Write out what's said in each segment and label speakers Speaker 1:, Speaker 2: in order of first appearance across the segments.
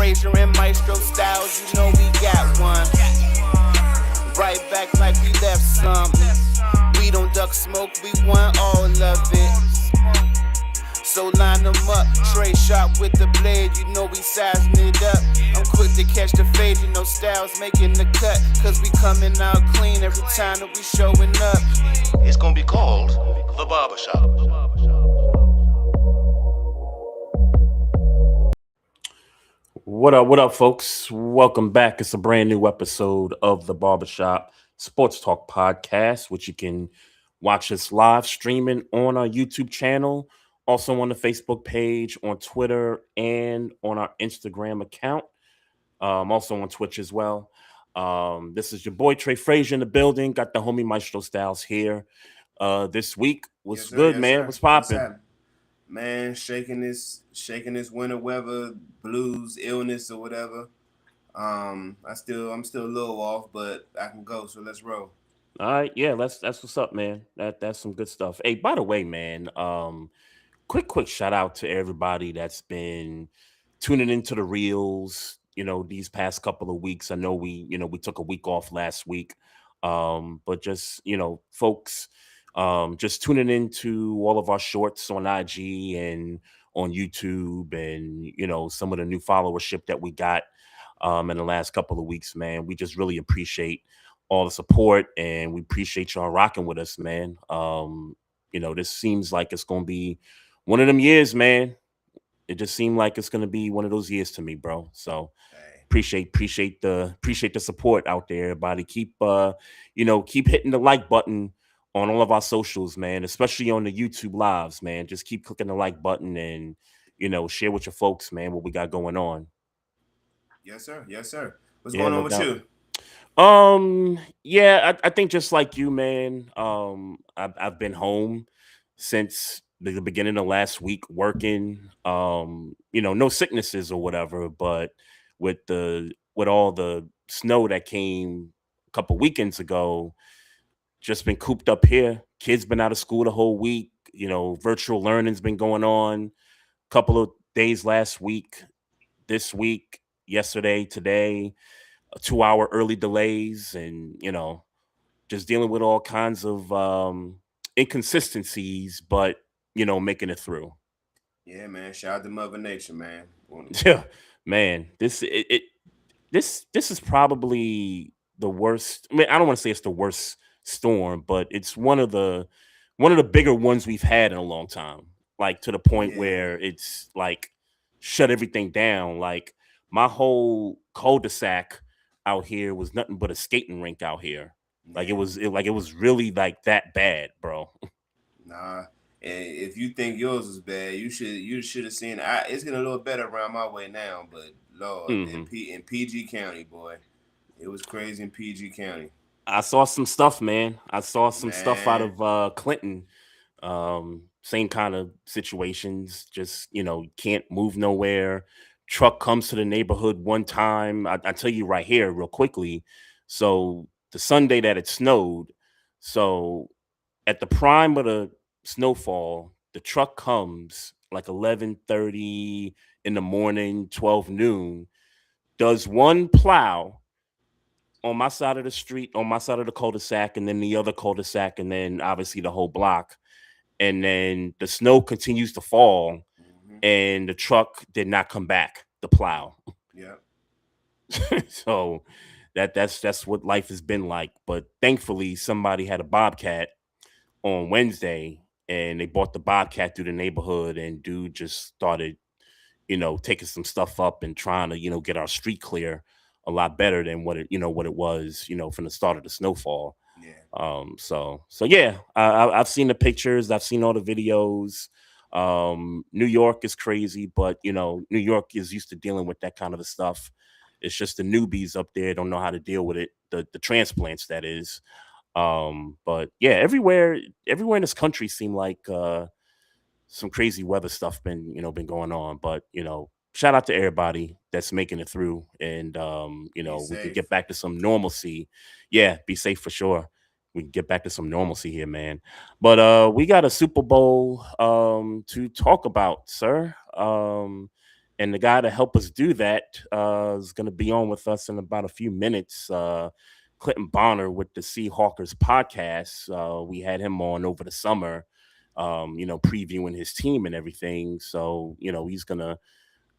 Speaker 1: Frazier and Maestro styles, you know we got one. Right back like we left something. We don't duck smoke, we want all of it. So line them up, Trey shot with the blade, you know we sizing it up. I'm quick to catch the fade, you know Styles making the cut. Cause we coming out clean every time that we showing up.
Speaker 2: It's gonna be called The Barbershop.
Speaker 3: What up, folks? Welcome back. It's a brand new episode of the Barbershop Sports Talk Podcast, which you can watch us live streaming on our YouTube channel, also on the Facebook page, on Twitter, and on our Instagram account, also on Twitch as well. This is your boy Trey Frazier in the building. Got the homie Maestro Styles here. This week was good, man. What's popping?
Speaker 4: Man, shaking this winter weather blues, illness or whatever. I'm still a little off, but I can go. So let's roll.
Speaker 3: All right, yeah, that's what's up, man. That's some good stuff. Hey, by the way, man, quick shout out to everybody that's been tuning into the reels. These past couple of weeks. I know we took a week off last week, but just folks. Just tuning into all of our shorts on IG and on YouTube, and some of the new followership that we got in the last couple of weeks, man. We just really appreciate all the support, and we appreciate y'all rocking with us, man. This seems like it's gonna be one of them years, man. It just seemed like it's gonna be one of those years to me, bro. So appreciate the support out there, everybody. Keep hitting the like button on all of our socials, man, especially on the YouTube lives, man. Just keep clicking the like button and, share with your folks, man, what we got going on.
Speaker 4: Yes, sir. What's going on with you?
Speaker 3: I think just like you, man. I've been home since the beginning of last week working. No sicknesses or whatever, but with all the snow that came a couple weekends ago, just been cooped up here. Kids been out of school the whole week. Virtual learning's been going on. Couple of days last week, this week, yesterday, today, 2-hour early delays, and just dealing with all kinds of inconsistencies, but making it through.
Speaker 4: Yeah, man. Shout out to Mother Nature, man.
Speaker 3: Yeah, man. This is probably the worst. I mean, I don't want to say it's the worst storm, but it's one of the bigger ones we've had in a long time, like to the point where it's like shut everything down. Like my whole cul-de-sac out here was nothing but a skating rink out here. Like it was really like that bad, bro.
Speaker 4: Nah, and if you think yours is bad, you should have seen. It's getting a little better around my way now, but Lord, in PG County, boy, it was crazy in PG County.
Speaker 3: I saw some stuff, man. I saw some stuff out of Clinton. Same kind of situations. Just, can't move nowhere. Truck comes to the neighborhood one time. I tell you right here real quickly. So the Sunday that it snowed, so at the prime of the snowfall, the truck comes like 11:30 in the morning, 12 noon, does one plow on my side of the street, on my side of the cul-de-sac, and then the other cul-de-sac, and then obviously the whole block. And then the snow continues to fall, and the truck did not come back, the plow.
Speaker 4: Yeah.
Speaker 3: So that's what life has been like. But thankfully, somebody had a Bobcat on Wednesday, and they brought the Bobcat through the neighborhood, and dude just started, taking some stuff up and trying to, get our street clear a lot better than what it was, from the start of the snowfall.
Speaker 4: Yeah.
Speaker 3: So yeah, I've seen the pictures, I've seen all the videos. New York is crazy, but New York is used to dealing with that kind of stuff. It's just the newbies up there don't know how to deal with it. The transplants, that is. But yeah, everywhere in this country seem like some crazy weather stuff been going on. But shout out to everybody that's making it through, and we can get back to some normalcy. Yeah, be safe for sure. We can get back to some normalcy here, man. But we got a Super Bowl to talk about, sir. And the guy to help us do that is going to be on with us in about a few minutes. Clinton Bonner with the Seahawkers podcast. We had him on over the summer, previewing his team and everything. So, he's going to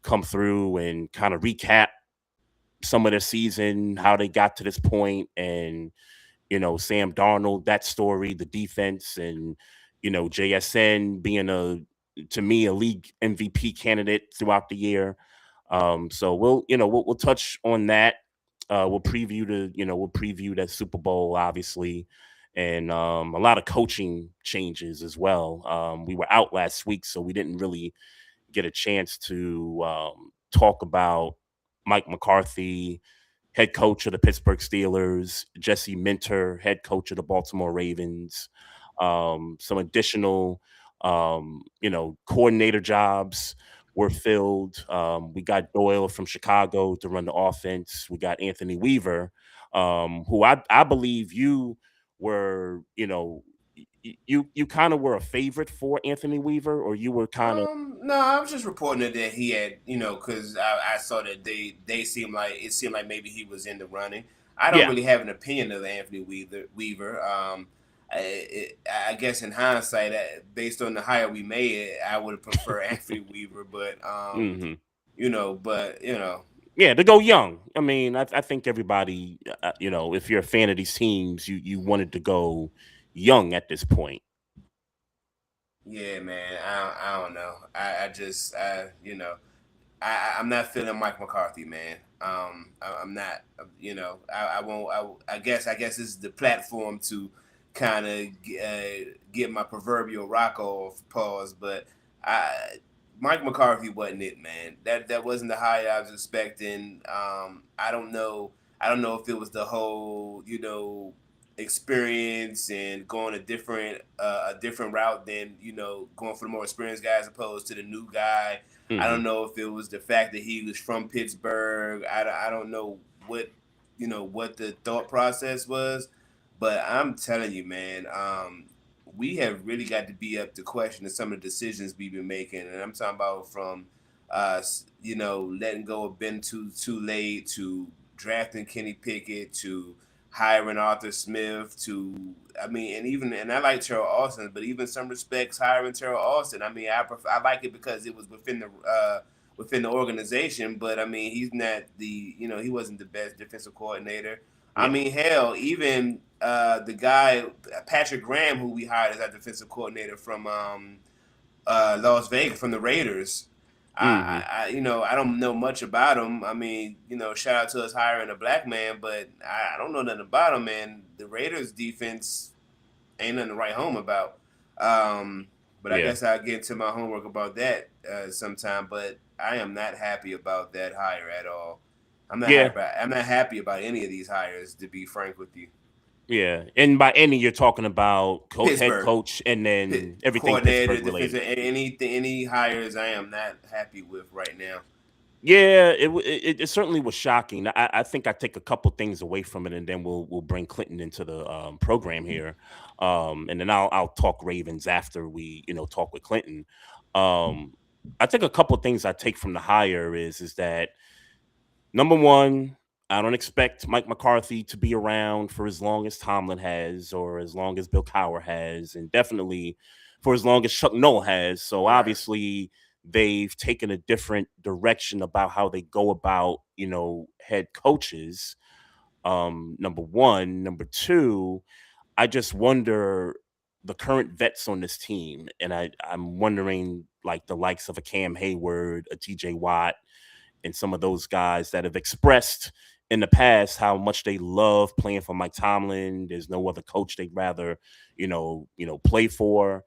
Speaker 3: come through and kind of recap some of their season, how they got to this point, and Sam Darnold, that story, the defense, and JSN being to me a league MVP candidate throughout the year. So we'll touch on that. We'll preview that Super Bowl, obviously, and a lot of coaching changes as well. We were out last week, so we didn't really get a chance to talk about Mike McCarthy, head coach of the Pittsburgh Steelers, Jesse Minter, head coach of the Baltimore Ravens, some additional, coordinator jobs were filled. We got Doyle from Chicago to run the offense. We got Anthony Weaver, who I believe you were, you kind of were a favorite for Anthony Weaver, or you were kind of.
Speaker 4: No, I was just reporting that he had, because I saw that they seemed like maybe he was in the running. I don't
Speaker 3: Yeah.
Speaker 4: really have an opinion of Anthony Weaver. I guess in hindsight, based on the hire we made, I would prefer Anthony Weaver, but
Speaker 3: Mm-hmm. Yeah, to go young. I mean, I think everybody, if you're a fan of these teams, you wanted to go young at this point.
Speaker 4: Yeah, man. I don't know. I just I'm not feeling Mike McCarthy, man. I'm not. I won't. I guess this is the platform to kind of get my proverbial rock off pause. But Mike McCarthy wasn't it, man. That wasn't the hire I was expecting. I don't know. I don't know if it was the whole experience and going a different route than going for the more experienced guy as opposed to the new guy. I
Speaker 3: Mm-hmm.
Speaker 4: don't know if it was the fact that he was from Pittsburgh. I don't know what the thought process was, but I'm telling you, man, we have really got to be up to question of some of the decisions we've been making, and I'm talking about from letting go of Ben too late to drafting Kenny Pickett to hiring Arthur Smith to and I like Terrell Austin, but even some respects hiring Terrell Austin. I mean, I like it because it was within the organization, but I mean, he's not he wasn't the best defensive coordinator. I
Speaker 3: Yeah.
Speaker 4: mean, hell, even the guy Patrick Graham, who we hired as our defensive coordinator from Las Vegas from the Raiders.
Speaker 3: Mm-hmm.
Speaker 4: I don't know much about him. I mean, shout out to us hiring a black man, but I don't know nothing about him. Man, the Raiders defense ain't nothing to write home about. But I
Speaker 3: Yeah.
Speaker 4: guess I'll get into my homework about that sometime. But I am not happy about that hire at all.
Speaker 3: Yeah.
Speaker 4: I'm not happy about any of these hires, to be frank with you.
Speaker 3: Yeah. And by any, you're talking about head
Speaker 4: Pittsburgh.
Speaker 3: coach and then everything
Speaker 4: Coordinator,
Speaker 3: Pittsburgh related.
Speaker 4: defensive, any hires I am not happy with right now.
Speaker 3: Yeah, it certainly was shocking. I think I take a couple things away from it, and then we'll bring Clinton into the program here, and then I'll talk Ravens after we talk with Clinton. Um, I think a couple things I take from the hire is that number one, I don't expect Mike McCarthy to be around for as long as Tomlin has, or as long as Bill Cowher has, and definitely for as long as Chuck Noll has. So
Speaker 4: Right.
Speaker 3: obviously, they've taken a different direction about how they go about, head coaches. Number one, number two, I just wonder the current vets on this team, and I'm wondering like the likes of a Cam Hayward, a TJ Watt, and some of those guys that have expressed in the past how much they love playing for Mike Tomlin. There's no other coach they'd rather, play for.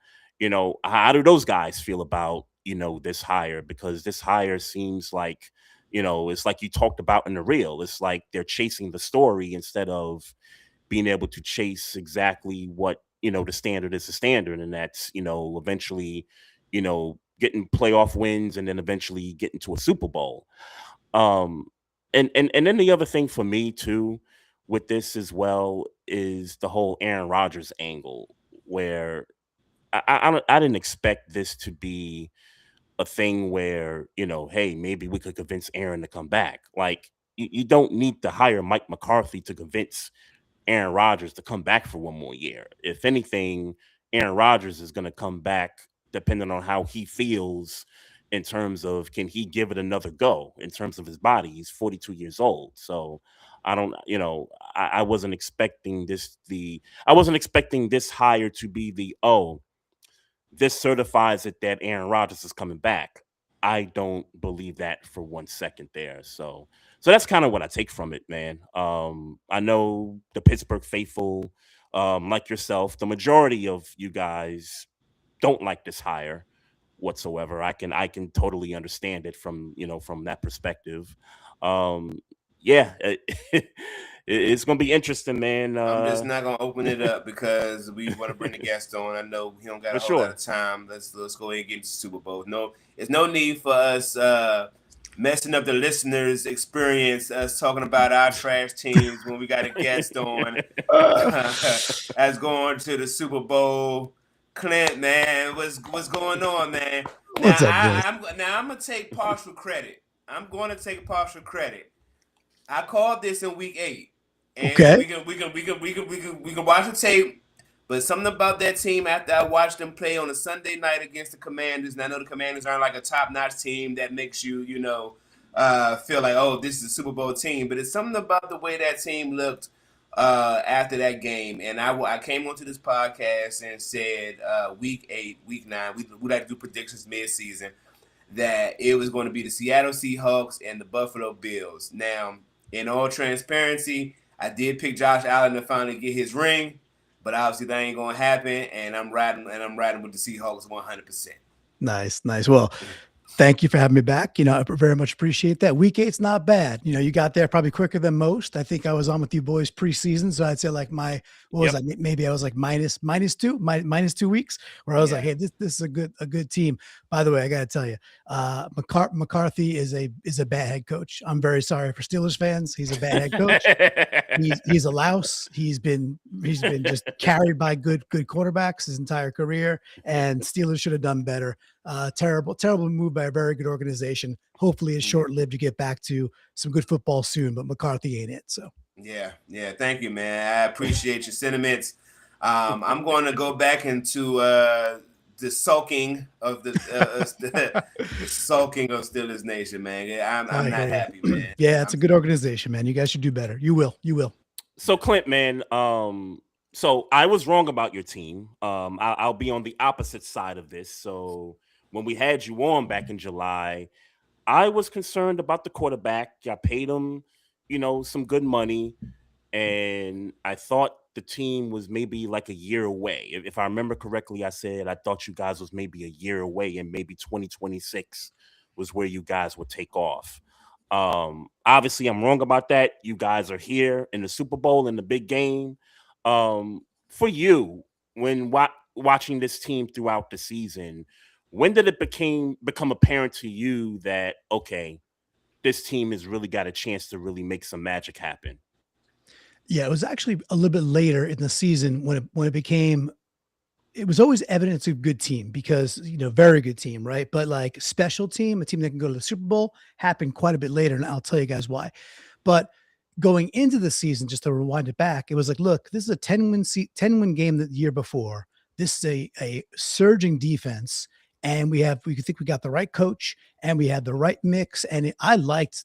Speaker 3: How do those guys feel about, this hire? Because this hire seems like, it's like you talked about in the reel. It's like they're chasing the story instead of being able to chase exactly what, the standard is the standard. And that's, eventually, getting playoff wins and then eventually getting to a Super Bowl. Um, and then the other thing for me too with this as well is the whole Aaron Rodgers angle, where I didn't expect this to be a thing where, hey, maybe we could convince Aaron to come back. Like, you don't need to hire Mike McCarthy to convince Aaron Rodgers to come back for one more year. If anything, Aaron Rodgers is going to come back depending on how he feels in terms of, can he give it another go in terms of his body. He's 42 years old. So I don't, I wasn't expecting I wasn't expecting this hire to be this certifies it that Aaron Rodgers is coming back. I don't believe that for 1 second there. So that's kind of what I take from it, man. I know the Pittsburgh faithful, like yourself, the majority of you guys don't like this hire whatsoever. I can totally understand it from that perspective. Um, yeah, it's gonna be interesting, man.
Speaker 4: I'm just not gonna open it up because we want to bring the guest on. I know he don't got
Speaker 3: For
Speaker 4: a whole lot
Speaker 3: sure.
Speaker 4: of time. Let's go ahead and get into Super Bowl. No, there's no need for us messing up the listeners' experience. Us talking about our trash teams when we got a guest on as going to the Super Bowl. Clint, man, what's going on, man? Now
Speaker 5: What's up, boys?
Speaker 4: I'm gonna take partial credit. I'm going to take partial credit. I called this in week 8. And
Speaker 5: Okay.
Speaker 4: we can watch the tape, but something about that team after I watched them play on a Sunday night against the Commanders, and I know the Commanders aren't like a top-notch team that makes you, feel like, oh, this is a Super Bowl team. But it's something about the way that team looked after that game. And I came onto this podcast and said week 8, week 9, we like to do predictions mid-season, that it was going to be the Seattle Seahawks and the Buffalo Bills. Now, in all transparency, I did pick Josh Allen to finally get his ring, but obviously that ain't gonna happen. And I'm riding with the Seahawks 100%.
Speaker 5: Nice. Well, thank you for having me back. I very much appreciate that. Week 8's not bad. You got there probably quicker than most. I think I was on with you boys preseason, so I'd say like maybe I was like minus 2 weeks, where I was like, hey, this is a good team. By the way, I gotta tell you, McCarthy is a bad head coach. I'm very sorry for Steelers fans. He's a bad head coach. He's a louse. He's been just carried by good quarterbacks his entire career, and Steelers should have done better. Terrible move by a very good organization. Hopefully it's short-lived to get back to some good football soon, but McCarthy ain't it. So
Speaker 4: yeah. Thank you, man. I appreciate your sentiments. I'm going to go back into the sulking of the sulking of Steelers Nation, man. I'm not happy, man.
Speaker 5: Yeah, it's a good organization, man. You guys should do better. You will.
Speaker 3: So Clint, man, so I was wrong about your team. I'll be on the opposite side of this. So when we had you on back in July, I was concerned about the quarterback. I paid him, some good money, and I thought the team was maybe like a year away. If I remember correctly, I said I thought you guys was maybe a year away, and maybe 2026 was where you guys would take off. Obviously, I'm wrong about that. You guys are here in the Super Bowl in the big game. For you, when watching this team throughout the season, when did it become apparent to you that, okay, this team has really got a chance to really make some magic happen?
Speaker 5: Yeah, it was actually a little bit later in the season when it was always evident it's a good team because, very good team, right? But like special team, a team that can go to the Super Bowl, happened quite a bit later, and I'll tell you guys why. But going into the season, just to rewind it back, it was like, look, this is a 10-win game the year before. This is a surging defense, and we think we got the right coach, and we had the right mix. And I liked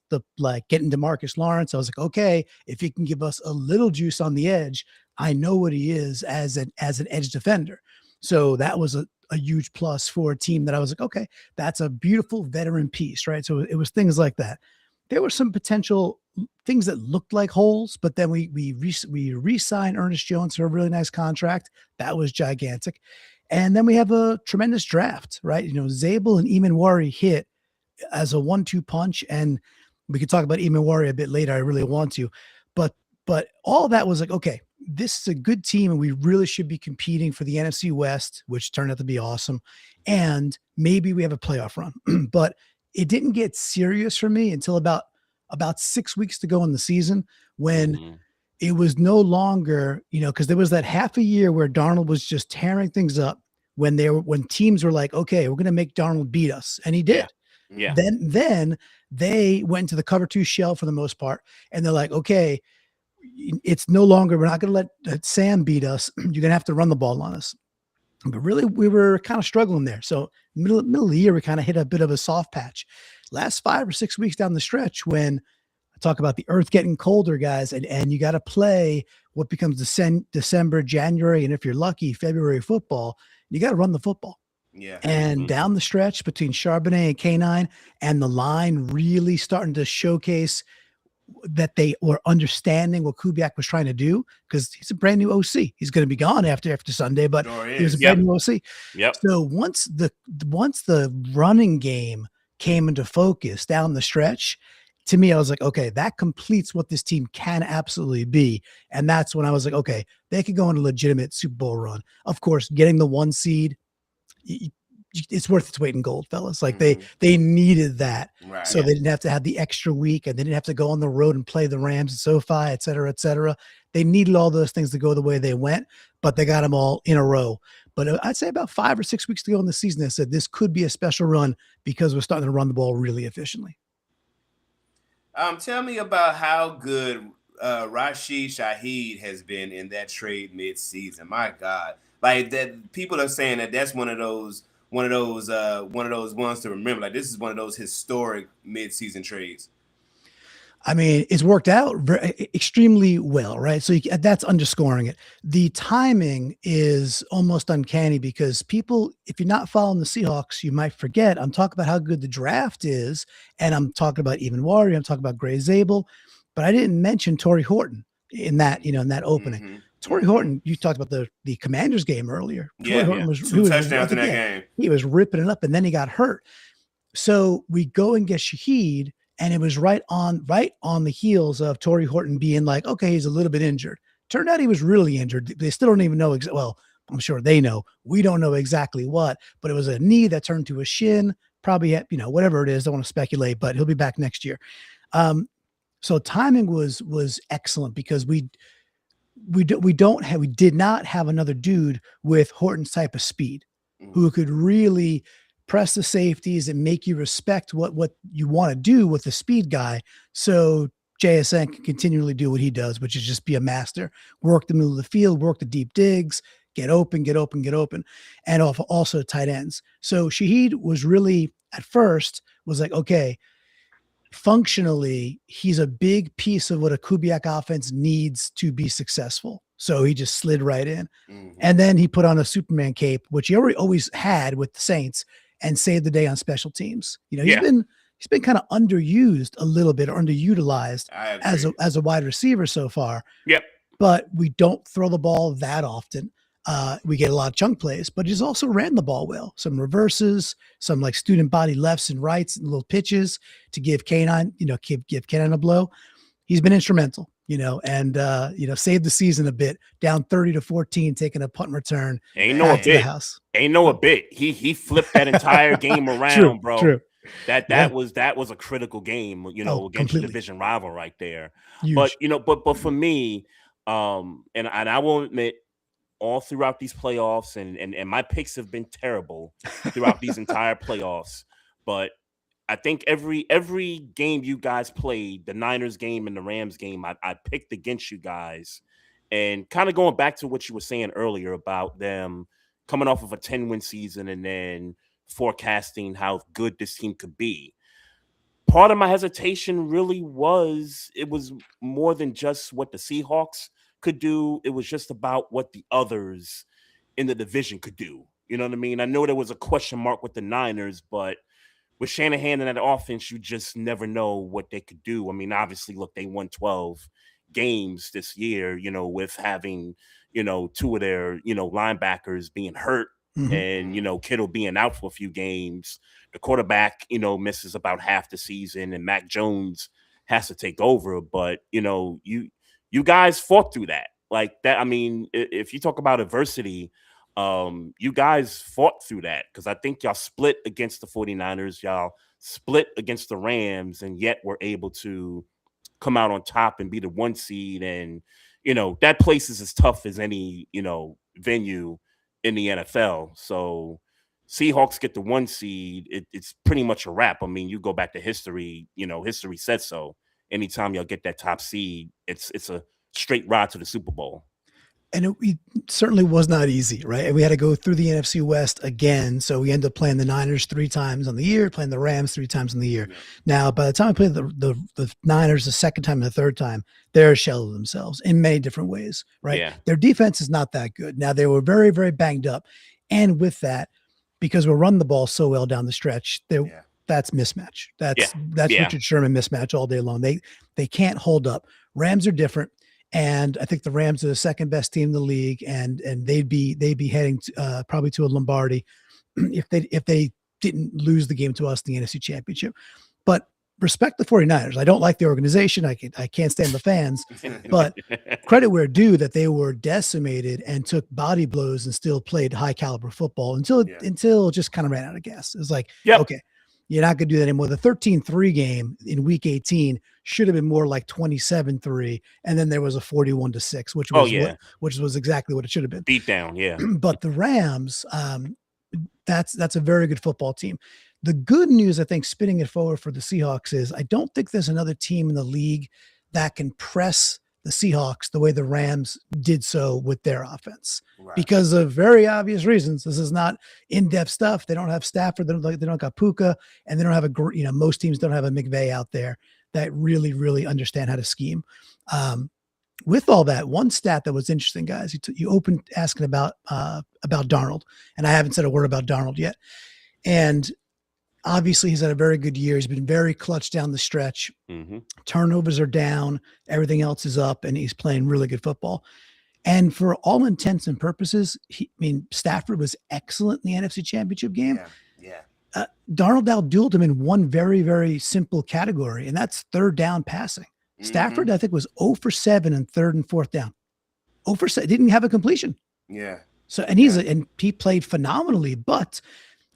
Speaker 5: getting DeMarcus Lawrence. I was like, okay, if he can give us a little juice on the edge, I know what he is as an edge defender. So that was a huge plus for a team that I was like, okay, that's a beautiful veteran piece, right? So it was things like that. There were some potential things that looked like holes, but then we re-signed Ernest Jones for a really nice contract. That was gigantic. And then we have a tremendous draft, right? Zabel and Eamon hit as a 1-2 punch, and we could talk about Eamon a bit later. I really want to, but all that was like, okay, this is a good team, and we really should be competing for the NFC West, which turned out to be awesome. And maybe we have a playoff run, but it didn't get serious for me until about 6 weeks to go in the season, when it was no longer, because there was that half a year where Darnold was just tearing things up. when teams were like, okay, we're going to make Darnold beat us. And he did.
Speaker 3: Yeah.
Speaker 5: Then they went to the cover 2 shell for the most part. And they're like, okay, it's no longer, we're not going to let Sam beat us. You're going to have to run the ball on us. But really, we were kind of struggling there. So middle of the year, we kind of hit a bit of a soft patch. Last 5 or 6 weeks down the stretch, when I talk about the earth getting colder, guys, and you got to play what becomes December, January, and if you're lucky, February football, you got to run the football.
Speaker 4: Yeah.
Speaker 5: And down the stretch between Charbonnet and K9 and the line really starting to showcase that they were understanding what Kubiak was trying to do, because he's a brand new OC. He's going to be gone after Sunday, but he was a brand new OC.
Speaker 3: Yep.
Speaker 5: So once the running game came into focus down the stretch, to me, I was like, okay, that completes what this team can absolutely be. And that's when I was like, okay, they could go on a legitimate Super Bowl run. Of course, getting the 1 seed, it's worth its weight in gold, fellas. Like they needed that.
Speaker 4: Right.
Speaker 5: So they didn't have to have the extra week, and they didn't have to go on the road and play the Rams at SoFi, et cetera, et cetera. They needed all those things to go the way they went, but they got them all in a row. But I'd say about 5 or 6 weeks to go in the season, I said this could be a special run because we're starting to run the ball really efficiently.
Speaker 4: Tell me about how good Rashid Shaheed has been in that trade mid-season. My God, like that, people are saying that that's one of those ones to remember. Like, this is one of those historic mid-season trades.
Speaker 5: I mean, it's worked out extremely well, right? So that's underscoring it. The timing is almost uncanny because people, if you're not following the Seahawks, you might forget. I'm talking about how good the draft is, and I'm talking about Even Warrior. I'm talking about Gray Zabel, but I didn't mention Torrey Horton in that opening. Torrey Horton, you talked about the Commanders game earlier. Torrey Horton was
Speaker 4: 2 touchdowns in that game.
Speaker 5: He was ripping it up, and then he got hurt. So we go and get Shaheed, and it was right on the heels of Torrey Horton being like, okay, he's a little bit injured. Turned out he was really injured. They still don't even know. Well, I'm sure they know. We don't know exactly what, but it was a knee that turned to a shin. Probably, whatever it is. Don't want to speculate, but he'll be back next year. So timing was excellent because we did not have another dude with Horton's type of speed who could really press the safeties and make you respect what you want to do with the speed guy. So JSN can continually do what he does, which is just be a master, work the middle of the field, work the deep digs, get open, and also tight ends. So Shaheed was really, at first, was like, okay, functionally, he's a big piece of what a Kubiak offense needs to be successful. So he just slid right in. And then he put on a Superman cape, which he always had with the Saints, and saved the day on special teams. He's been kind of underused a little bit, or underutilized as a wide receiver so far.
Speaker 3: Yep.
Speaker 5: But we don't throw the ball that often. We get a lot of chunk plays, but he's also ran the ball well. Some reverses, some like student body lefts and rights, and little pitches to give K9, give K9 a blow. He's been instrumental, and saved the season a bit, down 30-14, taking a punt return.
Speaker 3: Ain't no a bit. He flipped that entire game around, bro. True. That was a critical game, against your division rival right there. Huge. But for me, and I will admit, all throughout these playoffs, and my picks have been terrible throughout these entire playoffs, but I think every game you guys played, the Niners game and the Rams game, I picked against you guys. And kind of going back to what you were saying earlier about them coming off of a 10-win season and then forecasting how good this team could be. Part of my hesitation really was, it was more than just what the Seahawks could do. It was just about what the others in the division could do. You know what I mean? I know there was a question mark with the Niners, but with Shanahan and that offense, you just never know what they could do. I mean, obviously, look, they won 12 games this year, with having, 2 of their, linebackers being hurt and, Kittle being out for a few games. The quarterback, misses about half the season, and Mac Jones has to take over. But, you guys fought through that. Like that, I mean, if you talk about adversity, you guys fought through that, because I think y'all split against the 49ers, y'all split against the Rams, and yet were able to come out on top and be the 1 seed. And, that place is as tough as any, venue in the NFL. So Seahawks get the 1 seed, it's pretty much a wrap. I mean, you go back to history, history said so. Anytime y'all get that top seed, it's a straight ride to the Super Bowl.
Speaker 5: And it certainly was not easy, right? And we had to go through the NFC West again. So we ended up playing the Niners 3 times on the year, playing the Rams 3 times on the year. Yeah. Now, by the time I played the Niners the second time and the third time, they're a shell of themselves in many different ways, right? Yeah. Their defense is not that good. Now, they were very, very banged up. And with that, because we're running the ball so well down the stretch, that's mismatch. That's Richard Sherman mismatch all day long. They can't hold up. Rams are different. And I think the Rams are the second best team in the league, and they'd be heading to, probably to a Lombardi if they didn't lose the game to us in the NFC Championship. But respect the 49ers. I don't like the organization. I can't stand the fans, but credit where due that they were decimated and took body blows and still played high caliber football until it just kind of ran out of gas. It was like, okay, you're not going to do that anymore. The 13-3 game in week 18 should have been more like 27-3. And then there was a 41-6, which was exactly what it should have been.
Speaker 3: Beat down. Yeah.
Speaker 5: But the Rams, that's a very good football team. The good news, I think, spinning it forward for the Seahawks is I don't think there's another team in the league that can press the Seahawks the way the Rams did so with their offense, because of very obvious reasons. This is not in-depth stuff. They don't have Stafford. They don't got Puka, and they don't have most teams don't have a McVay out there that really, really understand how to scheme. With all that, one stat that was interesting, guys, you opened asking about Darnold, and I haven't said a word about Darnold yet. And obviously, he's had a very good year. He's been very clutch down the stretch. Mm-hmm. Turnovers are down. Everything else is up, and he's playing really good football. And for all intents and purposes, Stafford was excellent in the NFC Championship game. Yeah. Darnold outdueled him in one very, very simple category, and that's third down passing. Mm-hmm. Stafford, I think, was 0 for 7 in third and fourth down. 0 for 7. Didn't have a completion.
Speaker 4: Yeah.
Speaker 5: So, and he played phenomenally, but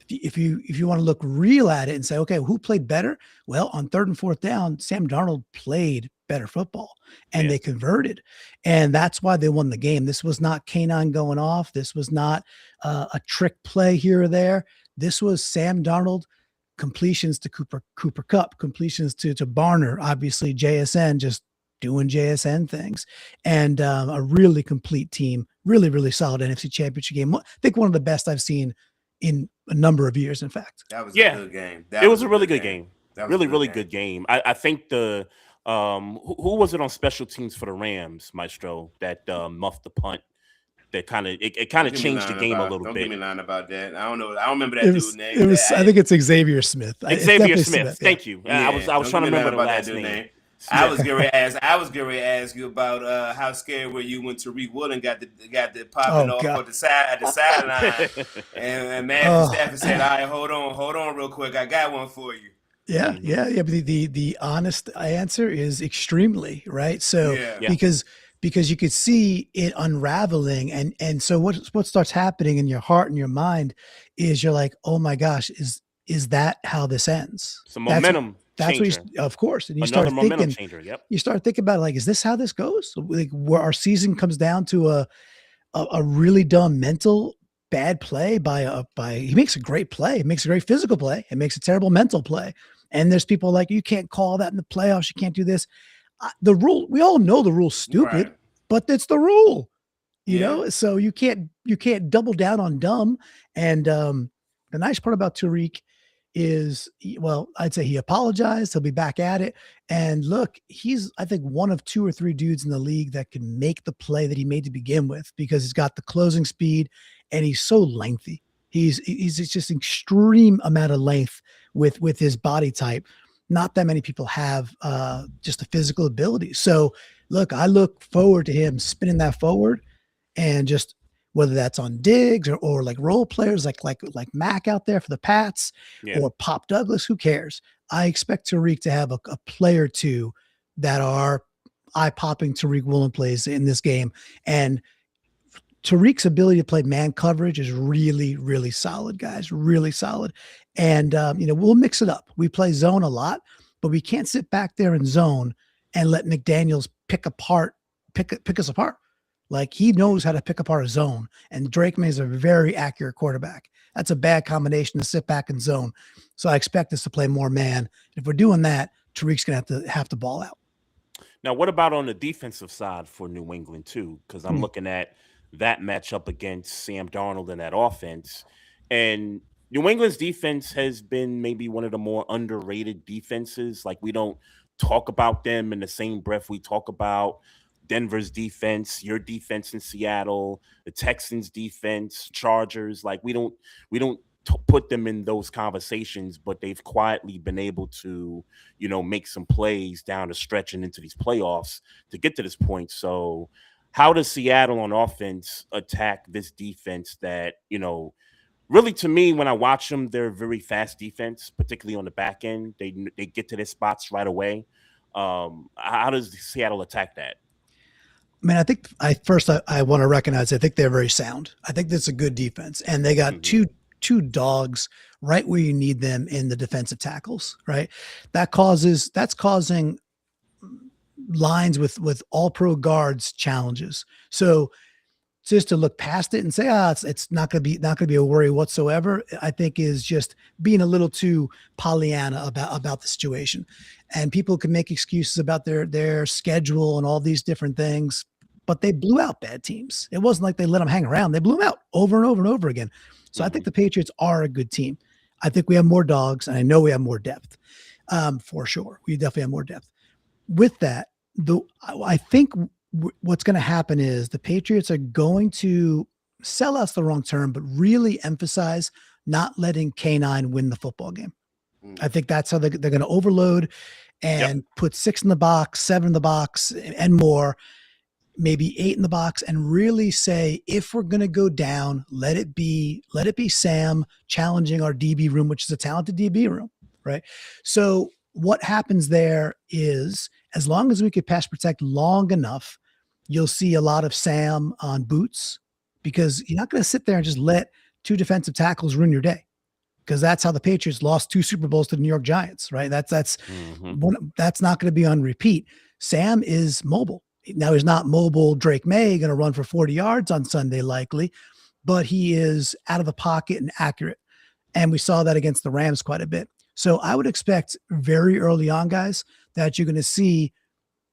Speaker 5: if you want to look real at it and say, okay, who played better? Well, on third and fourth down, Sam Darnold played better football, and they converted. And that's why they won the game. This was not K9 going off. This was not a trick play here or there. This was Sam Darnold completions to Cooper Kupp, completions to Barner, obviously JSN just doing JSN things, and a really complete team, really, really solid NFC Championship game. I think one of the best I've seen in a number of years, in fact.
Speaker 4: That was a good game.
Speaker 3: It was a really good game. Really good game. I think the who was it on special teams for the Rams, Maestro, that muffed the punt? That kind of changed the game a little bit.
Speaker 4: Don't get me lying about that. I don't know. I don't remember that dude's name.
Speaker 5: I think it's Xavier Smith.
Speaker 3: Xavier Smith. Thank you. I was trying to remember the last name.
Speaker 4: I was going to ask you about how scared were you when Tariq Woolen got the popping off on the sideline, and Matthew Stafford said, "All right, hold on, real quick, I got one for you."
Speaker 5: Yeah. But the honest answer is extremely right. So because you could see it unraveling, and so what starts happening in your heart and your mind is you're like, oh my gosh, is that how this ends?
Speaker 3: Some momentum.
Speaker 5: That's what of course. And you start thinking, you start thinking about like, is this how this goes? Like where our season comes down to a really dumb mental bad play by he makes a great play. He makes a great physical play. It makes a terrible mental play. And there's people like, you can't call that in the playoffs. You can't do this. The rule, we all know the rule's stupid, but it's the rule, you know? So you can't double down on dumb. And the nice part about Tariq is, well, I'd say he apologized. He'll be back at it. And look, he's, I think, one of 2 or 3 dudes in the league that can make the play that he made to begin with, because he's got the closing speed and he's so lengthy. He's just extreme amount of length with his body type. Not that many people have just the physical ability. So look, I look forward to him spinning that forward, and just whether that's on Diggs or like role players like Mac out there for the Pats or Pop Douglas, who cares? I expect Tariq to have a play or two that are eye-popping Tariq Woolen plays in this game. And Tariq's ability to play man coverage is really, really solid, guys, really solid. And, we'll mix it up. We play zone a lot, but we can't sit back there in zone and let McDaniels pick us apart. Like, he knows how to pick apart a zone, and Drake May is a very accurate quarterback. That's a bad combination to sit back and zone. So I expect us to play more man. If we're doing that, Tariq's going to have to ball out.
Speaker 3: Now, what about on the defensive side for New England too? Because I'm looking at that matchup against Sam Darnold and that offense. And New England's defense has been maybe one of the more underrated defenses. Like, we don't talk about them in the same breath we talk about Denver's defense, your defense in Seattle, the Texans defense, Chargers. Like, we don't put them in those conversations, but they've quietly been able to, make some plays down the stretch and into these playoffs to get to this point. So how does Seattle on offense attack this defense that, really, to me, when I watch them, they're a very fast defense, particularly on the back end. They get to their spots right away. How does Seattle attack that?
Speaker 5: I mean, I think I want to recognize, I think they're very sound. I think that's a good defense. And they got two dogs right where you need them in the defensive tackles, right? That's causing lines with all pro guards challenges. So just to look past it and say, it's not going to be a worry whatsoever, I think is just being a little too Pollyanna about the situation. And people can make excuses about their schedule and all these different things, but they blew out bad teams. It wasn't like they let them hang around. They blew them out over and over and over again. So I think the Patriots are a good team. I think we have more dogs, and I know we have more depth, for sure. We definitely have more depth. With that, I think what's going to happen is the Patriots are going to sell us the wrong term, but really emphasize not letting K9 win the football game. I think that's how they're going to overload and put 6 in the box, 7 in the box, and more, maybe 8 in the box, and really say, if we're going to go down, let it be Sam challenging our DB room, which is a talented DB room, right? So what happens there is, as long as we could pass protect long enough, you'll see a lot of Sam on boots, because you're not going to sit there and just let 2 defensive tackles ruin your day, because that's how the Patriots lost 2 Super Bowls to the New York Giants, right? That's not going to be on repeat. Sam is mobile. Now, he's not mobile Drake May, going to run for 40 yards on Sunday likely, but he is out of the pocket and accurate. And we saw that against the Rams quite a bit. So I would expect very early on, guys, that you're going to see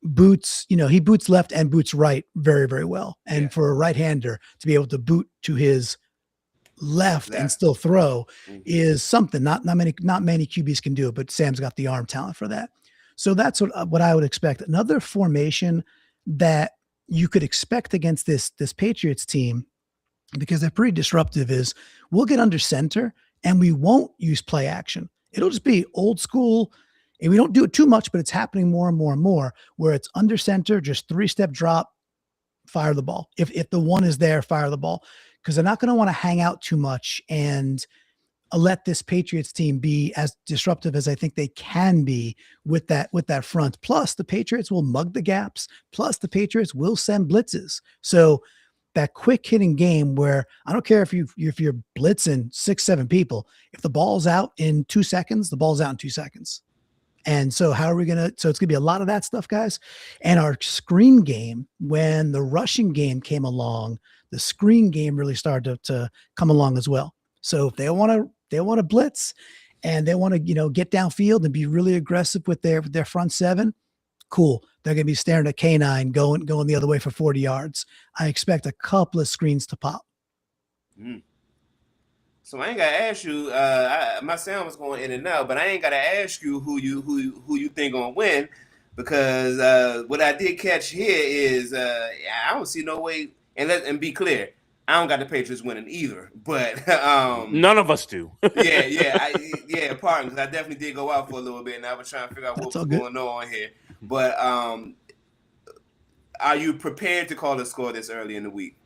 Speaker 5: boots, he boots left and boots right very, very well. And for a right-hander to be able to boot to his left and still throw is something not many QBs can do it, but Sam's got the arm talent for that. So that's what I would expect. Another formation that you could expect against this Patriots team, because they're pretty disruptive, is we'll get under center and we won't use play action. It'll just be old school, and we don't do it too much, but it's happening more and more and more, where it's under center, just 3-step drop, fire the ball. If the one is there, fire the ball, because they're not going to want to hang out too much and let this Patriots team be as disruptive as I think they can be with that front. Plus, the Patriots will mug the gaps. Plus, the Patriots will send blitzes. So that quick hitting game, where I don't care if you're blitzing 6-7 people, if the ball's out in 2 seconds, the ball's out in 2 seconds. And so how are we going to, so it's going to be a lot of that stuff, guys. And our screen game, when the rushing game came along, the screen game really started to come along as well. So if they want to blitz and they want to, get downfield and be really aggressive with their front 7, cool. They're going to be staring at K9 going the other way for 40 yards. I expect a couple of screens to pop.
Speaker 4: So I ain't gotta ask you. My sound was going in and out, but I ain't gotta ask you who you think gonna win, because what I did catch here is I don't see no way. And be clear, I don't got the Patriots winning either. But
Speaker 3: none of us do.
Speaker 4: Pardon, because I definitely did go out for a little bit, and I was trying to figure out what was going on here. But are you prepared to call a score this early in the week?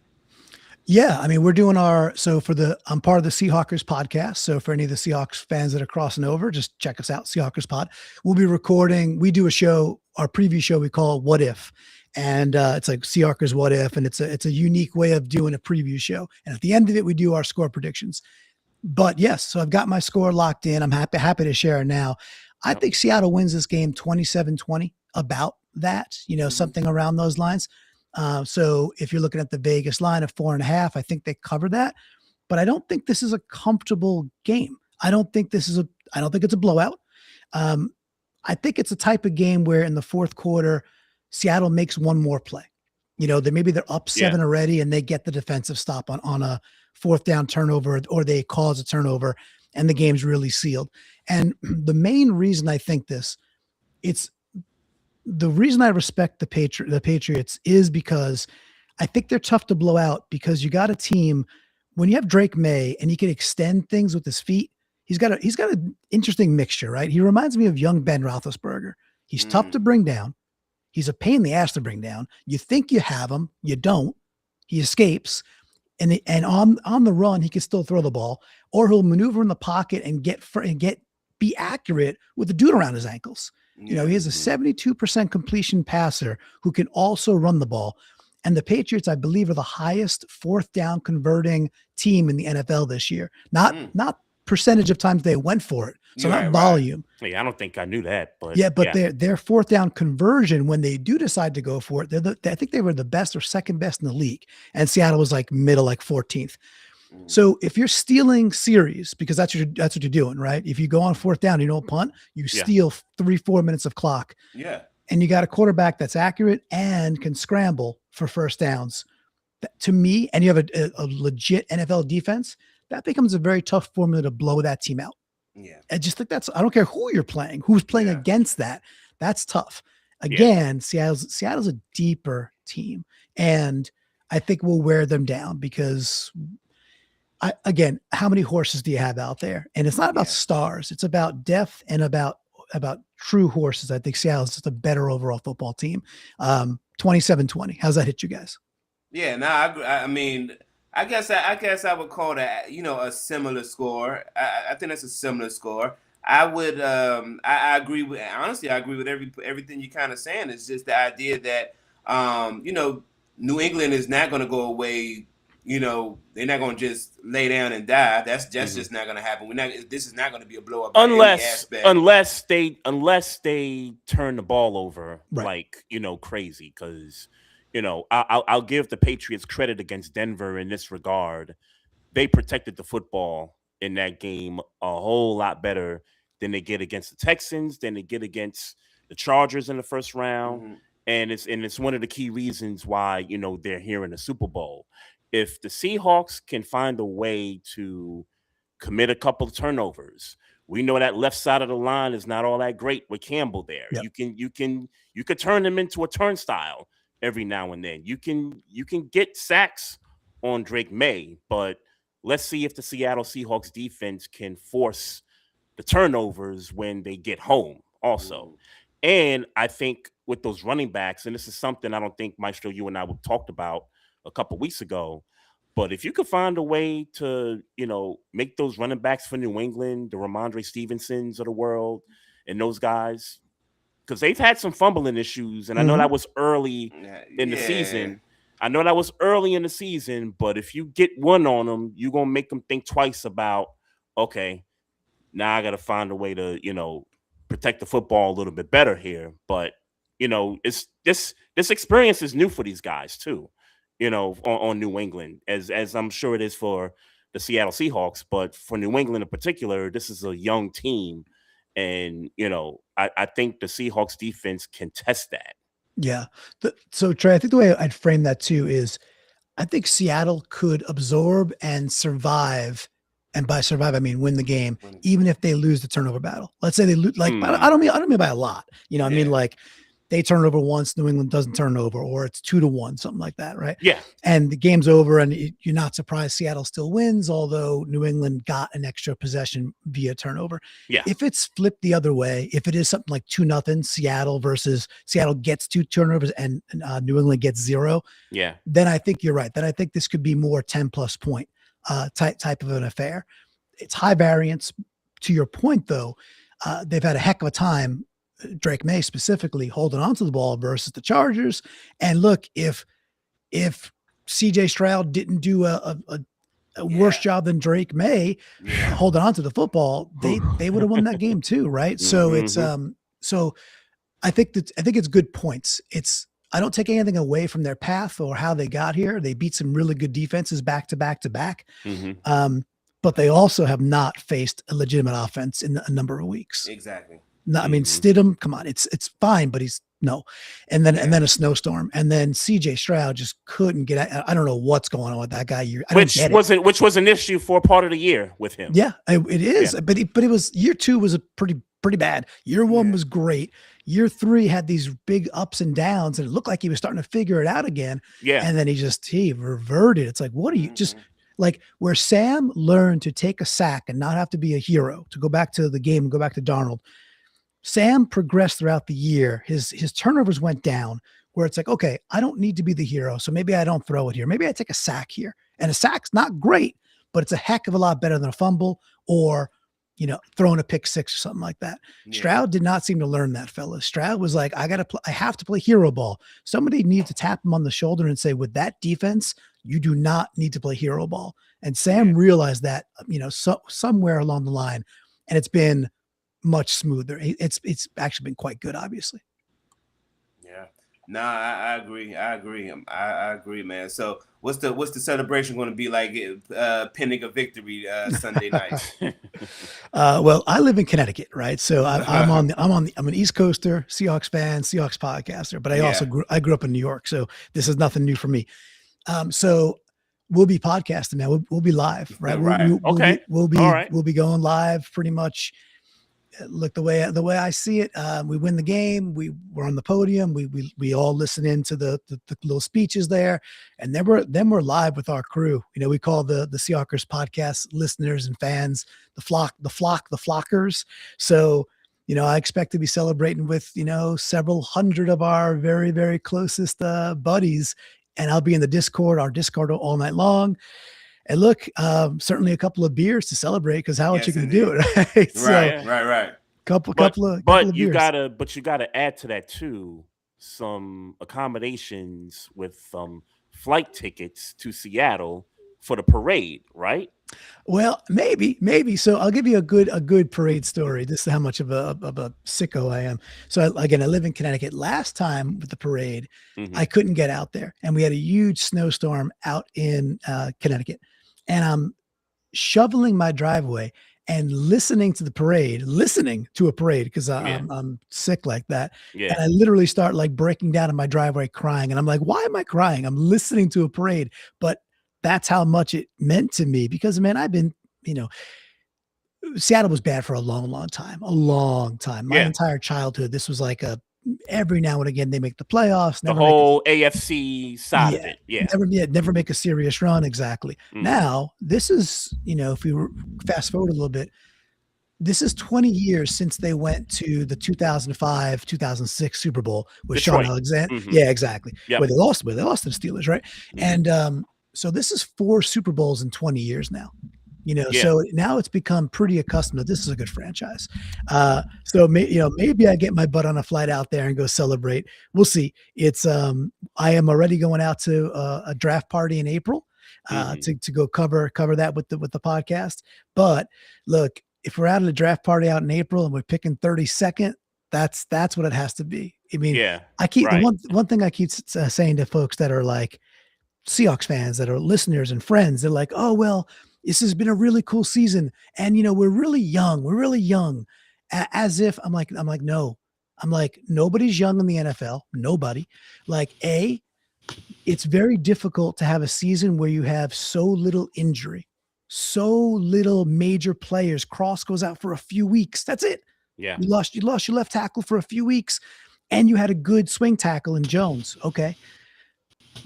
Speaker 5: Yeah, I mean, we're doing I'm part of the Seahawks podcast. So for any of the Seahawks fans that are crossing over, just check us out, Seahawks Pod. We'll be recording. We do a show, our preview show, we call What If. And it's like Seahawks What If, and it's a unique way of doing a preview show. And at the end of it, we do our score predictions. But yes, so I've got my score locked in. I'm happy to share it now. I think Seattle wins this game 27-20, about that, something around those lines. So if you're looking at the Vegas line of 4.5, I think they cover that. But I don't think this is a comfortable game. I don't think it's a blowout. I think it's a type of game where in the fourth quarter, Seattle makes one more play. Maybe they're up 7 already and they get the defensive stop on a fourth down turnover, or they cause a turnover and the game's really sealed. And the main reason I think the reason I respect the Patriots is because I think they're tough to blow out, because you got a team, when you have Drake May and he can extend things with his feet, he's got an interesting mixture, right? He reminds me of young Ben Roethlisberger. He's tough to bring down. He's a pain in the ass to bring down. You think you have him, you don't. He escapes, and on the run he can still throw the ball, or he'll maneuver in the pocket and be accurate with the dude around his ankles. He has a 72% completion passer who can also run the ball. And the Patriots, I believe, are the highest fourth down converting team in the NFL this year. Not percentage of times they went for it. So not volume.
Speaker 3: Right. Yeah, I don't think I knew that. But
Speaker 5: their fourth down conversion, when they do decide to go for it, I think they were the best or second best in the league. And Seattle was like middle, like 14th. So if you're stealing series, because that's what you're doing, right? If you go on fourth down, you don't punt, you steal 3-4 minutes of clock.
Speaker 4: Yeah.
Speaker 5: And you got a quarterback that's accurate and can scramble for first downs. To me, and you have a legit NFL defense, that becomes a very tough formula to blow that team out.
Speaker 4: Yeah.
Speaker 5: I just think I don't care who you're playing, who's playing against that. That's tough. Again, Seattle's a deeper team. And I think we'll wear them down because how many horses do you have out there? And it's not about stars. It's about depth and about true horses. I think Seattle's just a better overall football team. 27-20. How's that hit you guys?
Speaker 4: Yeah, no, I mean, I guess I would call that, a similar score. I think that's a similar score. I would, I agree with, honestly, I agree with everything you're kind of saying. It's just the idea that, New England is not going to go away. They're not going to just lay down and die. That's just not going to happen. This is not going to be a blow up
Speaker 3: unless they turn the ball over like crazy. Because I'll give the Patriots credit against Denver in this regard. They protected the football in that game a whole lot better than they get against the Texans, than they get against the Chargers in the first round. And it's one of the key reasons why they're here in the Super Bowl. If the Seahawks can find a way to commit a couple of turnovers, we know that left side of the line is not all that great with Campbell there. Yep. You could turn them into a turnstile every now and then. You can get sacks on Drake May, but let's see if the Seattle Seahawks defense can force the turnovers when they get home also. And I think with those running backs, and this is something I don't think, Maestro, you and I talked about a couple weeks ago, but if you could find a way to, make those running backs for New England, the Ramondre Stevensons of the world, and those guys, because they've had some fumbling issues, and I know that was early in the season. But if you get one on them, you're going to make them think twice about, okay, now I got to find a way to, protect the football a little bit better here. But, it's this experience is new for these guys too, on New England, as I'm sure it is for the Seattle Seahawks. But for New England in particular, this is a young team. And, I think the Seahawks defense can test that. Yeah.
Speaker 5: So, Trey, I think the way I'd frame that too is I think Seattle could absorb and survive. And by survive, I mean win the game, even if they lose the turnover battle. Let's say they lose, I don't mean by a lot. I mean like they turn over once, New England doesn't turn over, or it's 2-1, something like that, right?
Speaker 3: Yeah.
Speaker 5: And the game's over, and you're not surprised Seattle still wins, although New England got an extra possession via turnover.
Speaker 3: Yeah.
Speaker 5: If it's flipped the other way, if it is something like 2-0 Seattle versus Seattle gets 2 turnovers and New England gets 0, then I think you're right. Then I think this could be more 10+ point type of an affair. It's high variance. To your point, though, they've had a heck of a time, Drake May specifically, holding on to the ball versus the Chargers. And look, if CJ Stroud didn't do a worse job than Drake May holding on to the football, they would have won that game too, right? So it's so I think it's good points. I don't take anything away from their path or how they got here. They beat some really good defenses back to back to back. But they also have not faced a legitimate offense in a number of weeks.
Speaker 4: Exactly.
Speaker 5: No, I mean, Stidham, come on, it's fine, but he's no. And then a snowstorm, and then CJ Stroud just couldn't get out. I don't know what's going on with that guy.
Speaker 3: Which was an issue for part of the year with him.
Speaker 5: Yeah, it is. Yeah. But it was year 2 was a pretty bad. Year 1 was great. Year 3 had these big ups and downs, and it looked like he was starting to figure it out again.
Speaker 3: Yeah.
Speaker 5: And then he reverted. It's like, what are you just like where Sam learned to take a sack and not have to be a hero, to go back to the game and go back to Darnold. Sam progressed throughout the year. His turnovers went down where it's like, okay, I don't need to be the hero. So maybe I don't throw it here. Maybe I take a sack here. And a sack's not great, but it's a heck of a lot better than a fumble or, throwing a pick 6 or something like that. Yeah. Stroud did not seem to learn that, fellas. Stroud was like, I have to play hero ball. Somebody needs to tap him on the shoulder and say, with that defense, you do not need to play hero ball. And Sam realized that, somewhere along the line, and it's been much smoother. It's actually been quite good, obviously.
Speaker 4: Yeah. Nah, I agree. I agree, man. So what's the celebration going to be like pending a victory Sunday night?
Speaker 5: Well, I live in Connecticut, right? So I'm an East Coaster, Seahawks fan, Seahawks podcaster, but I grew up in New York, so this is nothing new for me. So we'll be podcasting, man. We'll be live, right? We'll be going live pretty much. Look, the way I see it, we win the game. We're on the podium. We all listen into the little speeches there, and then we're live with our crew. We call the Seahawkers podcast listeners and fans the flockers. So I expect to be celebrating with several hundred of our very, very closest buddies, and I'll be in our Discord all night long. And look, certainly a couple of beers to celebrate, because how else you going to do it? Right?
Speaker 4: Right.
Speaker 5: Couple of
Speaker 3: you
Speaker 5: beers.
Speaker 3: gotta add to that too some accommodations with flight tickets to Seattle for the parade, right?
Speaker 5: Well, maybe. So I'll give you a good parade story. This is how much of a sicko I am. So I live in Connecticut. Last time with the parade, I couldn't get out there, and we had a huge snowstorm out in Connecticut, and I'm shoveling my driveway and listening to a parade because I'm sick like that. Yeah. And I literally start like breaking down in my driveway crying, and I'm like, why am I crying? I'm listening to a parade, but that's how much it meant to me, because, man, I've been, Seattle was bad for a long, long time. My entire childhood, this was like every now and again, they make the playoffs.
Speaker 3: The whole AFC side of it. Yeah.
Speaker 5: Never make a serious run. Exactly. Now, this is, if we fast forward a little bit, this is 20 years since they went to the 2005, 2006 Super Bowl with
Speaker 3: Detroit.
Speaker 5: Sean Alexander. Yeah, exactly. Yep. Where they lost to the Steelers, right? And, so this is 4 Super Bowls in 20 years now, so now it's become pretty accustomed to this is a good franchise. So maybe I get my butt on a flight out there and go celebrate. We'll see. It's I am already going out to a draft party in April to go cover that with the podcast. But look, if we're out at a draft party out in April and we're picking 32nd, that's what it has to be. I mean, I keep the one thing I keep saying to folks that are like Seahawks fans, that are listeners and friends, they're like, oh, well, this has been a really cool season. And, we're really young. As if I'm like, no, I'm like, nobody's young in the NFL. Nobody. Like, it's very difficult to have a season where you have so little injury, so little major players. Cross goes out for a few weeks. That's it.
Speaker 3: Yeah.
Speaker 5: You lost your left tackle for a few weeks, and you had a good swing tackle in Jones. Okay.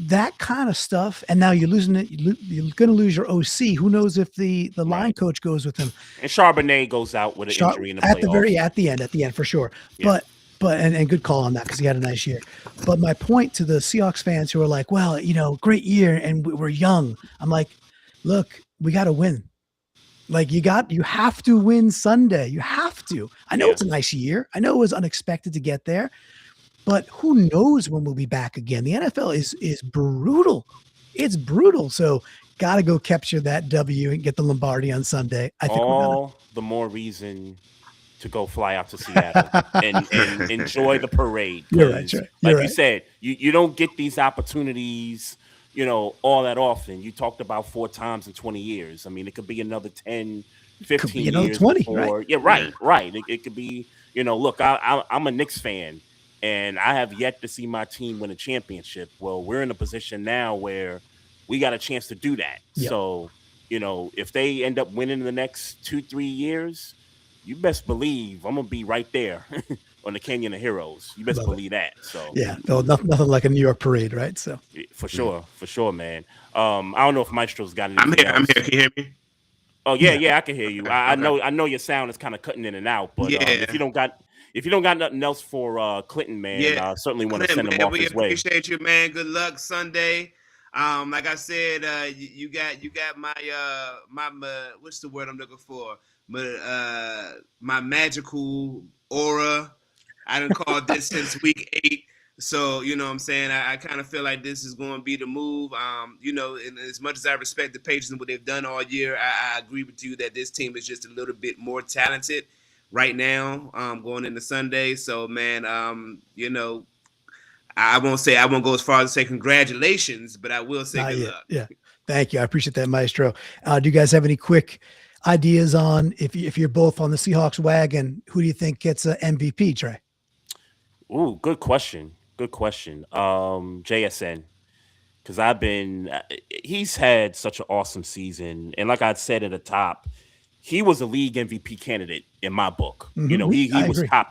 Speaker 5: That kind of stuff, and now you're losing it. You're going to lose your OC. Who knows if the line coach goes with him?
Speaker 3: And Charbonnet goes out with an injury in the playoffs.
Speaker 5: At the end for sure. Yeah. But good call on that, because he had a nice year. But my point to the Seahawks fans who are like, well, great year and we're young. I'm like, look, we got to win. Like you have to win Sunday. You have to. I know it's a nice year. I know it was unexpected to get there. But who knows when we'll be back again? The NFL is brutal. It's brutal. So got to go capture that W and get the Lombardi on Sunday. I think
Speaker 3: all the more reason to go fly out to Seattle and enjoy the parade.
Speaker 5: You're right, Trey. You're
Speaker 3: like you
Speaker 5: right.
Speaker 3: said, you don't get these opportunities, all that often. You talked about 4 times in 20 years. I mean, it could be another 10,
Speaker 5: Could be
Speaker 3: 15
Speaker 5: another
Speaker 3: years
Speaker 5: 20,
Speaker 3: before.
Speaker 5: right?
Speaker 3: Yeah, right. It could be, look, I'm a Knicks fan and I have yet to see my team win a championship. Well, we're in a position now where we got a chance to do that.
Speaker 5: Yep.
Speaker 3: So, if they end up winning in the next 2-3 years, you best believe I'm gonna be right there on the Canyon of Heroes. You best believe that. So
Speaker 5: yeah, no, nothing like a New York parade, right? So
Speaker 3: for sure, man. I don't know if Maestro's got anything
Speaker 4: I'm here.
Speaker 3: else.
Speaker 4: I'm here. Can you hear me?
Speaker 3: Oh yeah, I can hear you.
Speaker 4: Okay,
Speaker 3: I
Speaker 4: okay.
Speaker 3: know your sound is kind of cutting in and out, but
Speaker 4: Yeah.
Speaker 3: if you don't got nothing else for Clinton, man,
Speaker 4: Yeah.
Speaker 3: certainly want to
Speaker 4: Clint,
Speaker 3: send him
Speaker 4: man,
Speaker 3: off
Speaker 4: we
Speaker 3: his way.
Speaker 4: appreciate you, man. Good luck Sunday. Like I said, you got my what's the word I'm looking for? My magical aura. I didn't call this since week 8. So, you know what I'm saying? I kind of feel like this is going to be the move. And as much as I respect the Patriots and what they've done all year, I agree with you that this team is just a little bit more talented right now, going into Sunday. So, man, I won't go as far as to say congratulations, but I will say good luck.
Speaker 5: Yeah. Thank you. I appreciate that, Maestro. Do you guys have any quick ideas on if you're both on the Seahawks wagon, who do you think gets a MVP, Trey?
Speaker 3: Ooh, good question. JSN, because he's had such an awesome season, and like I said at the top, he was a league MVP candidate in my book.
Speaker 5: Mm-hmm.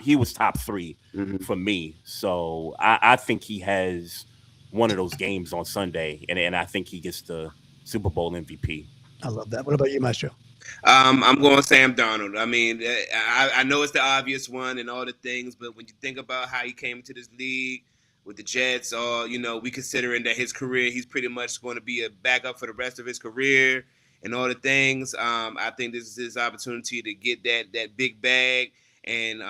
Speaker 3: He was top 3 for me. So I think he has one of those games on Sunday, and I think he gets the Super Bowl MVP.
Speaker 5: I love that. What about you, Maestro?
Speaker 4: I'm going Sam Darnold. I mean, I know it's the obvious one and all the things, but when you think about how he came into this league with the Jets, we considering that his career, he's pretty much going to be a backup for the rest of his career and all the things. I think this is his opportunity to get that big bag and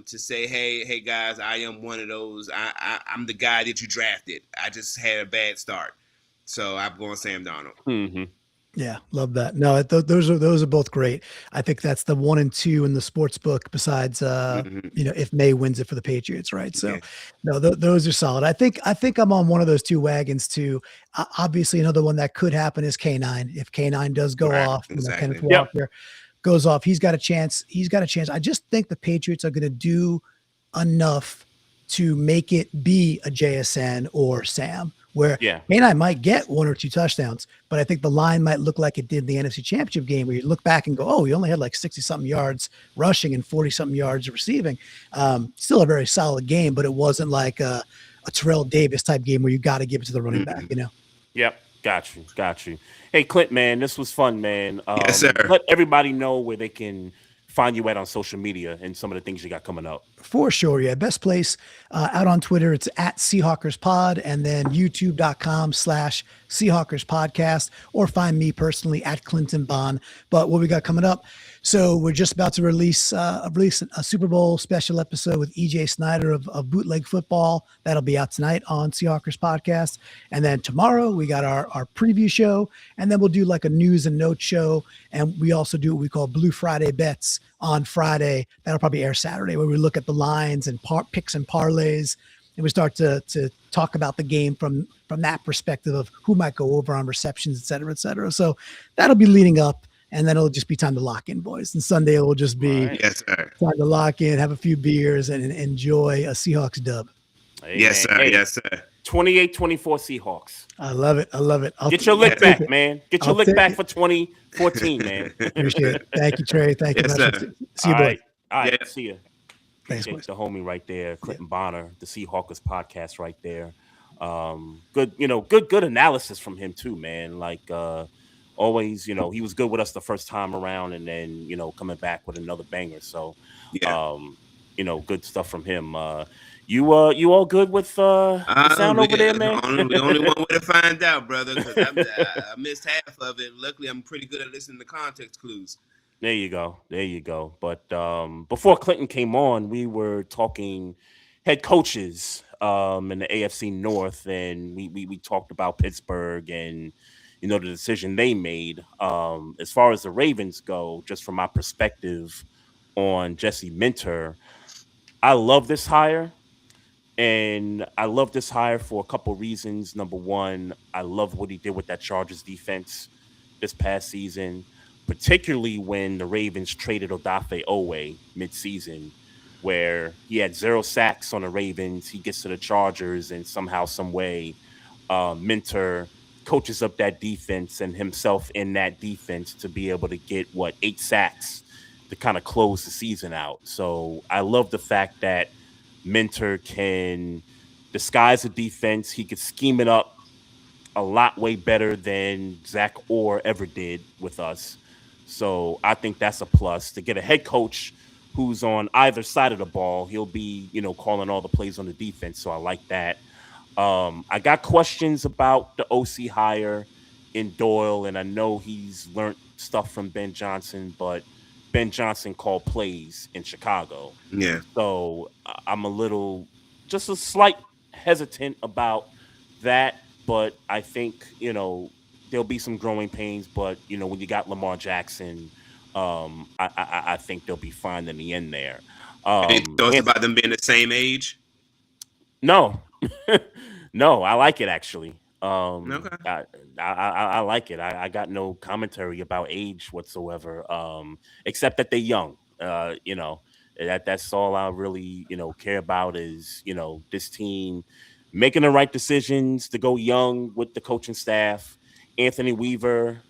Speaker 4: to say, hey guys, I am one of those. I'm the guy that you drafted. I just had a bad start, so I'm going Sam Darnold.
Speaker 3: Mm-hmm.
Speaker 5: Yeah, love that. No, those are both great. I think that's the 1 and 2 in the sports book. Besides, if May wins it for the Patriots, right? So, no, those are solid. I think I'm on one of those 2 wagons too. Obviously, another one that could happen is K9. If K9 does go off,
Speaker 4: exactly.
Speaker 5: Kenneth Walker goes off, he's got a chance. I just think the Patriots are going to do enough to make it be a JSN or Sam, where K9 might get 1 or 2 touchdowns, but I think the line might look like it did in the NFC Championship game, where you look back and go, oh, he only had like 60-something yards rushing and 40-something yards receiving. Still a very solid game, but it wasn't like a Terrell Davis type game where you got to give it to the running back,
Speaker 3: Yep. Got you. Hey, Clint, man, this was fun, man.
Speaker 4: Yes, sir.
Speaker 3: Let everybody know where they can find you at on social media and some of the things you got coming up.
Speaker 5: For sure. Yeah. Best place out on Twitter. It's at SeahawkersPod, and then youtube.com/SeahawkersPodcast, or find me personally at Clinton Bond. But what we got coming up. So we're just about to release a Super Bowl special episode with EJ Snyder of Bootleg Football. That'll be out tonight on Seahawkers Podcast. And then tomorrow we got our preview show, and then we'll do like a news and notes show. And we also do what we call Blue Friday Bets on Friday. That'll probably air Saturday, where we look at the lines and picks and parlays. And we start to talk about the game from that perspective of who might go over on receptions, et cetera, et cetera. So that'll be leading up. And then it'll just be time to lock in, boys. And Sunday it will just be time to lock in, have a few beers, and enjoy a Seahawks dub.
Speaker 3: Hey,
Speaker 4: yes,
Speaker 3: man.
Speaker 4: sir.
Speaker 3: Hey,
Speaker 4: yes, sir.
Speaker 3: 28-24 Seahawks.
Speaker 5: I love it.
Speaker 3: Get your lick back, man. Get your lick back for 2014, man.
Speaker 5: Appreciate it. Thank you, Trey. Thank you.
Speaker 4: Yes, sir.
Speaker 5: See you, boys.
Speaker 3: All right. See you.
Speaker 5: Thanks,
Speaker 3: Appreciate
Speaker 5: boys.
Speaker 3: the homie right there, Clinton Bonner, the Seahawkers podcast right there. Good analysis from him too, man. Like always, he was good with us the first time around, and then coming back with another banger. So good stuff from him. You all good with the sound over there, man?
Speaker 4: Only one way to find out, brother, because I missed half of it. Luckily, I'm pretty good at listening to context clues.
Speaker 3: There you go. But before Clinton came on, we were talking head coaches in the AFC North, and we talked about Pittsburgh and the decision they made. As far as the Ravens go, just from my perspective on Jesse Minter. I love this hire. And I love this hire for a couple reasons. Number one, I love what he did with that Chargers defense this past season, particularly when the Ravens traded Odafe Owe midseason, where he had 0 sacks on the Ravens. He gets to the Chargers, and somehow, some way, Minter coaches up that defense and himself in that defense to be able to get 8 sacks to kind of close the season out. So I love the fact that Minter can disguise a defense. He could scheme it up a lot way better than Zach Orr ever did with us. So I think that's a plus. To get a head coach who's on either side of the ball, he'll be, calling all the plays on the defense. So I like that. I got questions about the OC hire in Doyle, and I know he's learned stuff from Ben Johnson, but Ben Johnson called plays in Chicago.
Speaker 4: Yeah.
Speaker 3: So I'm just a slight hesitant about that, but I think, there'll be some growing pains, but when you got Lamar Jackson, I think they'll be fine in the end there.
Speaker 4: Any thoughts about them being the same age?
Speaker 3: No. No, I like it actually.
Speaker 4: Okay.
Speaker 3: I like it. I got no commentary about age whatsoever, except that they're young. That's all I really, care about is, this team making the right decisions to go young with the coaching staff. Anthony Weaver,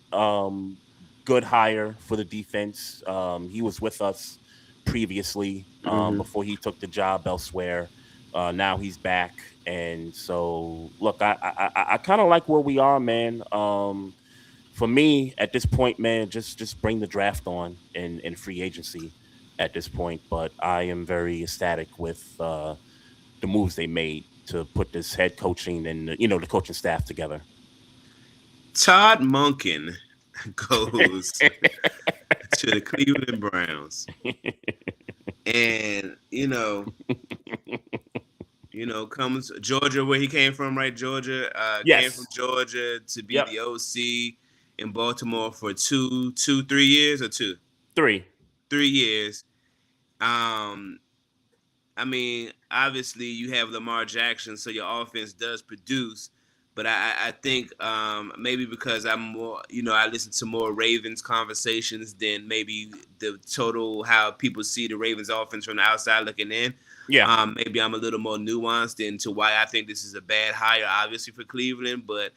Speaker 3: good hire for the defense. He was with us previously before he took the job elsewhere. Now he's back, and so look, I kind of like where we are, man. For me, at this point, man, just bring the draft on in free agency at this point. But I am very ecstatic with the moves they made to put this head coaching and the coaching staff together.
Speaker 4: Todd Monken goes to the Cleveland Browns, and comes Georgia, where he came from, right? Georgia,
Speaker 3: yes.
Speaker 4: Came from Georgia to be the OC in Baltimore for 3 years or 2?
Speaker 3: 3
Speaker 4: years. I mean, obviously you have Lamar Jackson, so your offense does produce. But I think maybe because I'm more, I listen to more Ravens conversations than maybe the total how people see the Ravens offense from the outside looking in.
Speaker 3: Yeah.
Speaker 4: Maybe I'm a little more nuanced into why I think this is a bad hire, obviously for Cleveland. But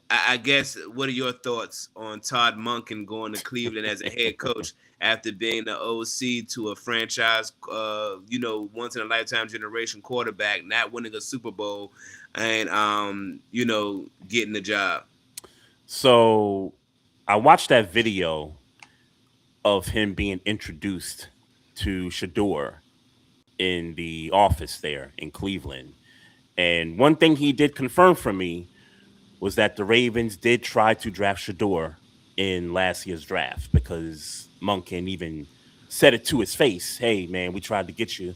Speaker 4: I guess, what are your thoughts on Todd Monken going to Cleveland as a head coach after being the OC to a franchise, once in a lifetime generation quarterback, not winning a Super Bowl, and getting the job?
Speaker 3: So I watched that video of him being introduced to Shador in the office there in Cleveland. And one thing he did confirm for me was that the Ravens did try to draft Shador in last year's draft, because Monken even said it to his face. Hey, man, we tried to get you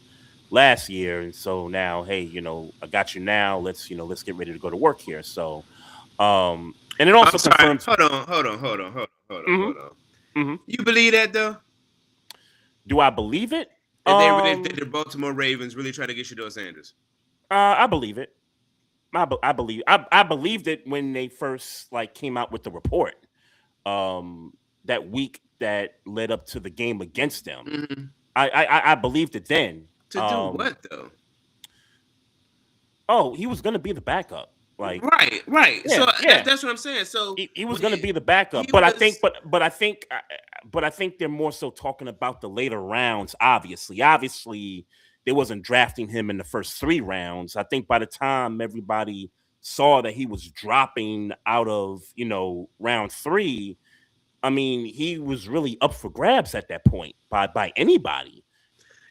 Speaker 3: last year, and so now, hey, I got you now. Let's get ready to go to work here. So, and it also confirms.
Speaker 4: Hold on. Mm-hmm. You believe that though?
Speaker 3: Do I believe it?
Speaker 4: Did the Baltimore Ravens really try to get Shador Sanders?
Speaker 3: I believe it. I believed it when they first came out with the report that week that led up to the game against them.
Speaker 4: Mm-hmm.
Speaker 3: I believed it then.
Speaker 4: To do what though?
Speaker 3: Oh, he was going to be the backup.
Speaker 4: Right.
Speaker 3: Yeah,
Speaker 4: so
Speaker 3: yeah.
Speaker 4: That's what I'm saying. So
Speaker 3: he was going to be the backup, but I think they're more so talking about the later rounds. Obviously, they wasn't drafting him in the first 3 rounds. I think by the time everybody saw that he was dropping out of round 3, I mean, he was really up for grabs at that point by anybody.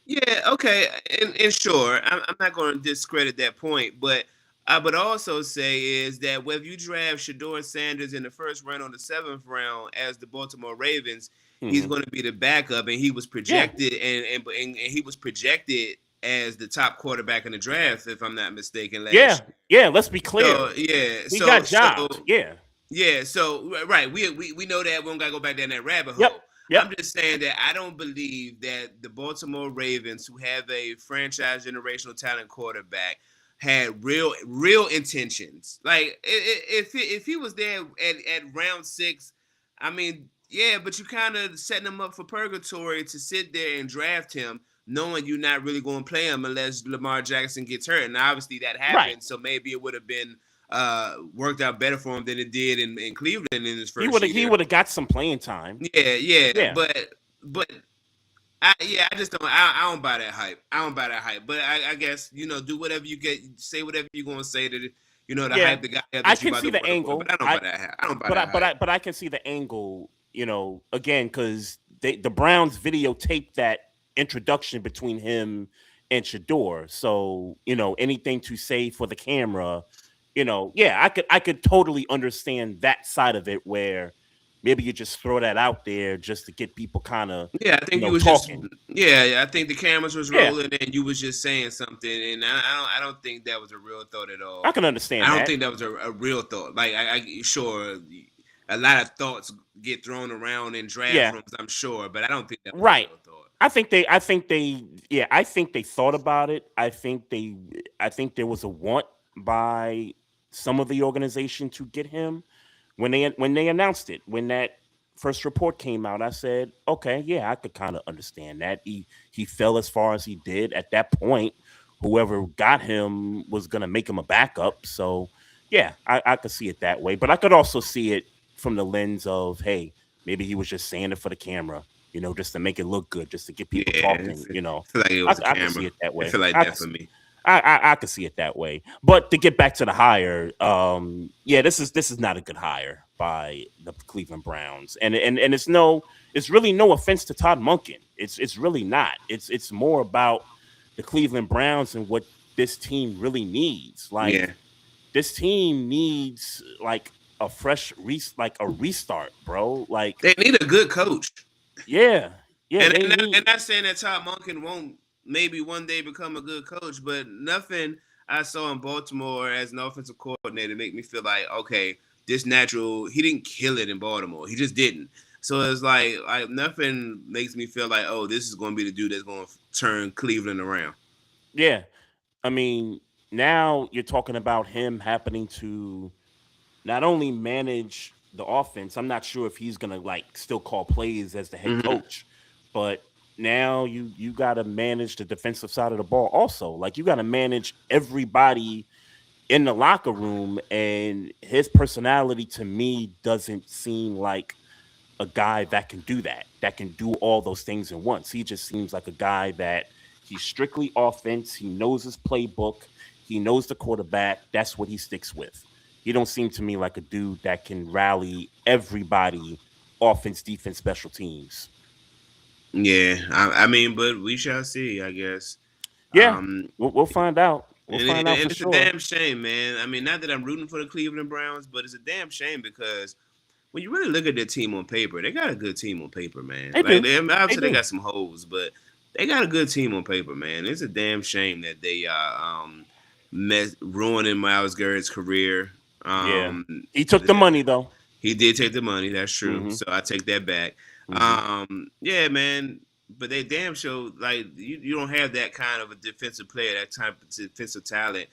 Speaker 4: Yeah, okay, and sure, I'm not going to discredit that point, but I would also say is that whether you draft Shador Sanders in the first round or the 7th round as the Baltimore Ravens, he's going to be the backup, and he was projected, and he was projected as the top quarterback in the draft, if I'm not mistaken.
Speaker 3: Yeah. Let's be clear.
Speaker 4: He
Speaker 3: got jobs. Yeah.
Speaker 4: So right, we know that we don't gotta go back down that rabbit hole.
Speaker 3: Yep.
Speaker 4: I'm just saying that I don't believe that the Baltimore Ravens, who have a franchise generational talent quarterback, had real intentions. Like if he was there at round 6, I mean, yeah, but you kind of setting him up for purgatory to sit there and draft him, knowing you're not really going to play him unless Lamar Jackson gets hurt. And obviously that
Speaker 3: Right.
Speaker 4: happened, so maybe it would have been worked out better for him than it did in Cleveland in his
Speaker 3: He
Speaker 4: first
Speaker 3: would have he
Speaker 4: year.
Speaker 3: would have got some playing time.
Speaker 4: Yeah,
Speaker 3: Yeah.
Speaker 4: but I just don't. I don't buy that hype. I don't buy that hype. But I guess do whatever you get, say whatever you're gonna say to the
Speaker 3: Yeah.
Speaker 4: hype the guy that
Speaker 3: I
Speaker 4: you
Speaker 3: can
Speaker 4: about
Speaker 3: see
Speaker 4: to
Speaker 3: the
Speaker 4: work for.
Speaker 3: angle.
Speaker 4: But I don't buy that hype. I don't buy that hype.
Speaker 3: But I can see the angle, again, because the Browns videotaped that introduction between him and Shador. So, anything to say for the camera, yeah, I could totally understand that side of it where maybe you just throw that out there just to get people kind of,
Speaker 4: Yeah, I think you was
Speaker 3: talking.
Speaker 4: I think the cameras was
Speaker 3: Yeah.
Speaker 4: rolling and you was just saying something, and I don't think that was a real thought at all.
Speaker 3: I can understand
Speaker 4: I don't
Speaker 3: that.
Speaker 4: think that was a real thought. Like I sure a lot of thoughts get thrown around in draft
Speaker 3: Yeah.
Speaker 4: rooms, I'm sure, but I don't think that was
Speaker 3: Right.
Speaker 4: a real thought.
Speaker 3: I think they thought about it. I think there was a want by some of the organization to get him when they announced it. When that first report came out, I said, okay, yeah, I could kind of understand that. He fell as far as he did at that point. Whoever got him was gonna make him a backup. So yeah, I could see it that way. But I could also see it from the lens of, hey, maybe he was just saying it for the camera, just to make it look good, just to get people talking.
Speaker 4: I feel like it was a
Speaker 3: I
Speaker 4: camera.
Speaker 3: can see it that way.
Speaker 4: I feel like that for me.
Speaker 3: I could see it that way. But to get back to the hire, yeah, this is not a good hire by the Cleveland Browns, and it's really no offense to Todd Monken. It's really not. It's more about the Cleveland Browns and what this team really needs. Like this team needs like a fresh restart, bro. Like
Speaker 4: they need a good coach.
Speaker 3: Yeah.
Speaker 4: And not saying that Todd Monken won't maybe one day become a good coach, but nothing I saw in Baltimore as an offensive coordinator make me feel like, okay, this natural. He didn't kill it in Baltimore. He just didn't. So it's like nothing makes me feel like, oh, this is going to be the dude that's going to turn Cleveland around.
Speaker 3: Yeah. I mean, now you're talking about him happening to not only manage the offense. I'm not sure if he's gonna still call plays as the head coach, but now you got to manage the defensive side of the ball also. Like you got to manage everybody in the locker room, and his personality to me doesn't seem like a guy that can do that can do all those things at once. He just seems like a guy that he's strictly offense. He knows his playbook. He knows the quarterback. That's what he sticks with. He don't seem to me like a dude that can rally everybody, offense, defense, special teams.
Speaker 4: Yeah, I mean, but we shall see, I guess.
Speaker 3: Yeah, we'll find out. We'll find out for
Speaker 4: it's
Speaker 3: sure.
Speaker 4: a damn shame, man. I mean, not that I'm rooting for the Cleveland Browns, but it's a damn shame because when you really look at their team on paper, they got a good team on paper, man. Obviously they got some holes, but they got a good team on paper, man. It's a damn shame that they ruining Myles Garrett's career.
Speaker 3: He took the money though.
Speaker 4: He did take the money. That's true. So I take that back. Yeah, man. But they damn sure like you don't have that kind of a defensive player, that type of defensive talent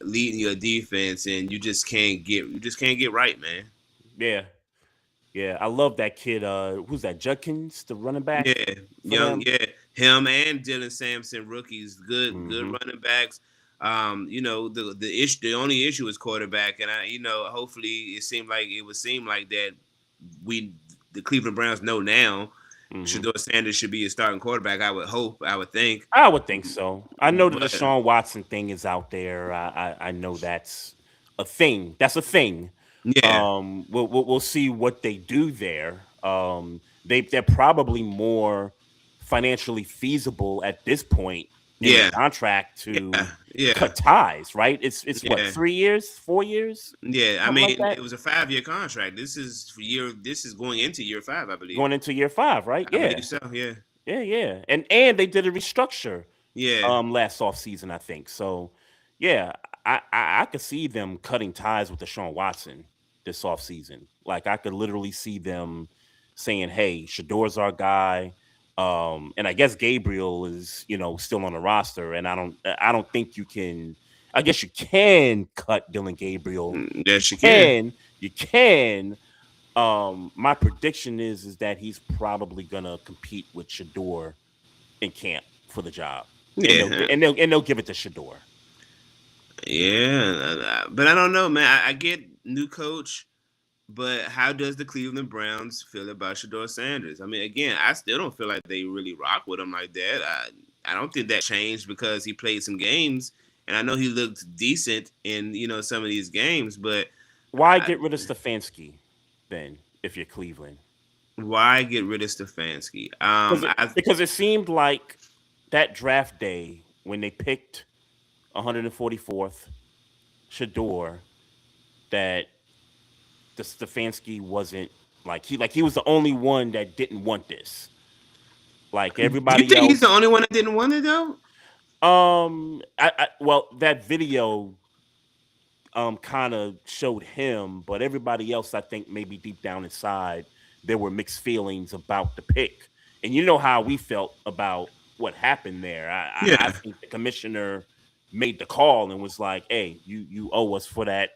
Speaker 4: leading your defense, and you just can't get right, man.
Speaker 3: Yeah. I love that kid. Who's that? Judkins, the running back.
Speaker 4: Yeah, him and Dylan Sampson, rookies, good running backs. The only issue is quarterback, and hopefully it would seem like that the Cleveland Browns know now. Shador Sanders should be a starting quarterback. I would think.
Speaker 3: I would think so. I know the Deshaun Watson thing is out there. I know that's a thing. That's a thing.
Speaker 4: Yeah.
Speaker 3: We'll see what they do there. They're probably more financially feasible at this point in the contract to cut ties, right? It's what, 3 years, 4 years?
Speaker 4: Yeah, I mean, it was a 5-year contract. This is going into year 5, I believe.
Speaker 3: Going into year 5, right?
Speaker 4: I believe so, yeah.
Speaker 3: Yeah. And they did a restructure last offseason, I think. So yeah, I could see them cutting ties with Deshaun Watson this offseason. Like I could literally see them saying, "Hey, Shador's our guy." And I guess Gabriel is, still on the roster, and I don't think you can. I guess you can cut Dylan Gabriel.
Speaker 4: Yes, you can.
Speaker 3: You can. My prediction is that he's probably gonna compete with Shador in camp for the job, and
Speaker 4: Yeah,
Speaker 3: they'll give it to Shador.
Speaker 4: yeah, but I don't know, man. I get new coach, but how does the Cleveland Browns feel about Shador Sanders? I mean, again, I still don't feel like they really rock with him like that. I don't think that changed because he played some games, and I know he looked decent in some of these games, but
Speaker 3: Why get rid of Stefanski then if you're Cleveland?
Speaker 4: why get rid of Stefanski?
Speaker 3: Because it seemed like that draft day when they picked 144th Shador, that the Stefanski wasn't he was the only one that didn't want this. Like
Speaker 4: Do you
Speaker 3: everybody
Speaker 4: think he's the
Speaker 3: else.
Speaker 4: only one that didn't want it though?
Speaker 3: Well, that video kind of showed him, but everybody else, I think maybe deep down inside, there were mixed feelings about the pick. And you know how we felt about what happened there. I think the commissioner made the call and was like, "Hey, you owe us for that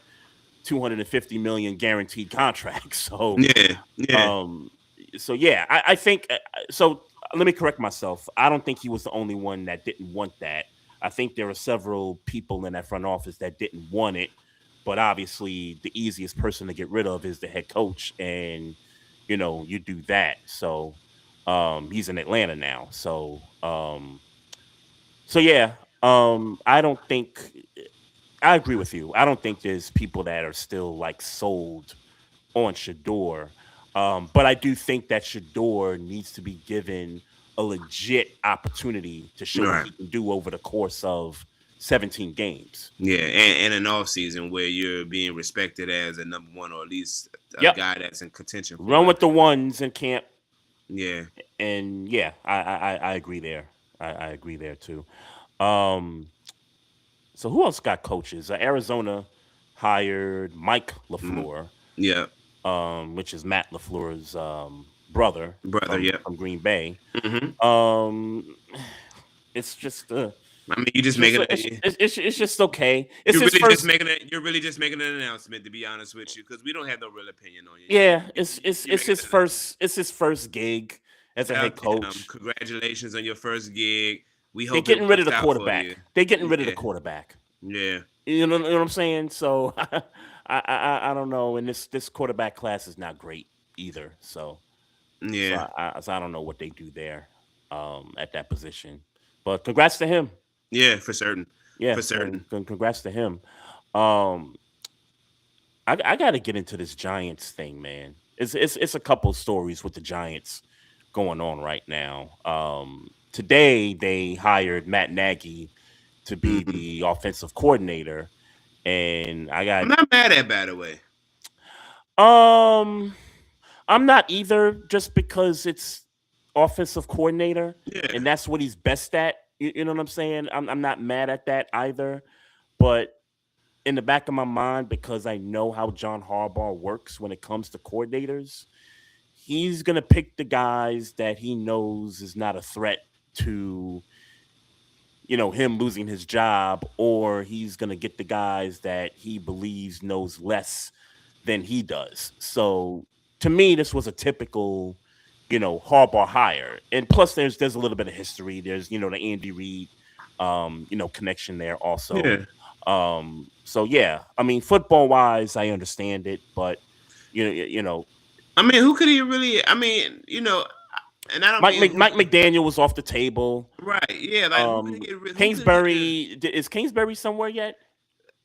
Speaker 3: 250 million guaranteed contract." So,
Speaker 4: yeah.
Speaker 3: I think so. Let me correct myself. I don't think he was the only one that didn't want that. I think there are several people in that front office that didn't want it, but obviously the easiest person to get rid of is the head coach, and you do that. So he's in Atlanta now. I don't think I agree with you. I don't think there's people that are still like sold on Shador. But I do think that Shador needs to be given a legit opportunity to show what he can do over the course of 17 games.
Speaker 4: Yeah, and an off season where you're being respected as a number one, or at least a guy that's in contention.
Speaker 3: Run with the ones in camp.
Speaker 4: Yeah,
Speaker 3: and I agree there. I agree there too. So who else got coaches? Arizona hired Mike LaFleur.
Speaker 4: Yeah.
Speaker 3: Which is Matt LaFleur's brother from Green Bay.
Speaker 4: Mm-hmm.
Speaker 3: It's just
Speaker 4: I mean, you just making
Speaker 3: it's just okay.
Speaker 4: You're really just making an announcement, to be honest with you, because we don't have no real opinion on you.
Speaker 3: Yeah, it's his first gig as a head coach.
Speaker 4: Congratulations on your first gig. We hope
Speaker 3: they're getting rid of the quarterback. They're getting rid of the quarterback.
Speaker 4: Yeah,
Speaker 3: you know what I'm saying. So I don't know, and this quarterback class is not great either. So
Speaker 4: yeah,
Speaker 3: so I don't know what they do there at that position. But congrats to him.
Speaker 4: Yeah, for certain.
Speaker 3: Yeah, for certain. Congrats to him. I got to get into this Giants thing, man. It's a couple stories with the Giants going on right now. Today they hired Matt Nagy to be the offensive coordinator, and I'm
Speaker 4: not mad at, by the way.
Speaker 3: I'm not either, just because it's offensive coordinator, and that's what he's best at. You know what I'm saying? I'm not mad at that either, but in the back of my mind, because I know how John Harbaugh works when it comes to coordinators, he's gonna pick the guys that he knows is not a threat to him losing his job, or he's gonna get the guys that he believes knows less than he does. So to me, this was a typical Harbaugh hire. And plus there's a little bit of history. There's the Andy Reid connection there also. So I mean, football wise, I understand it, but
Speaker 4: I mean, who could he really? I mean, and I don't.
Speaker 3: Mike McDaniel was off the table,
Speaker 4: right? Yeah, like
Speaker 3: Kingsbury. Is Kingsbury somewhere yet?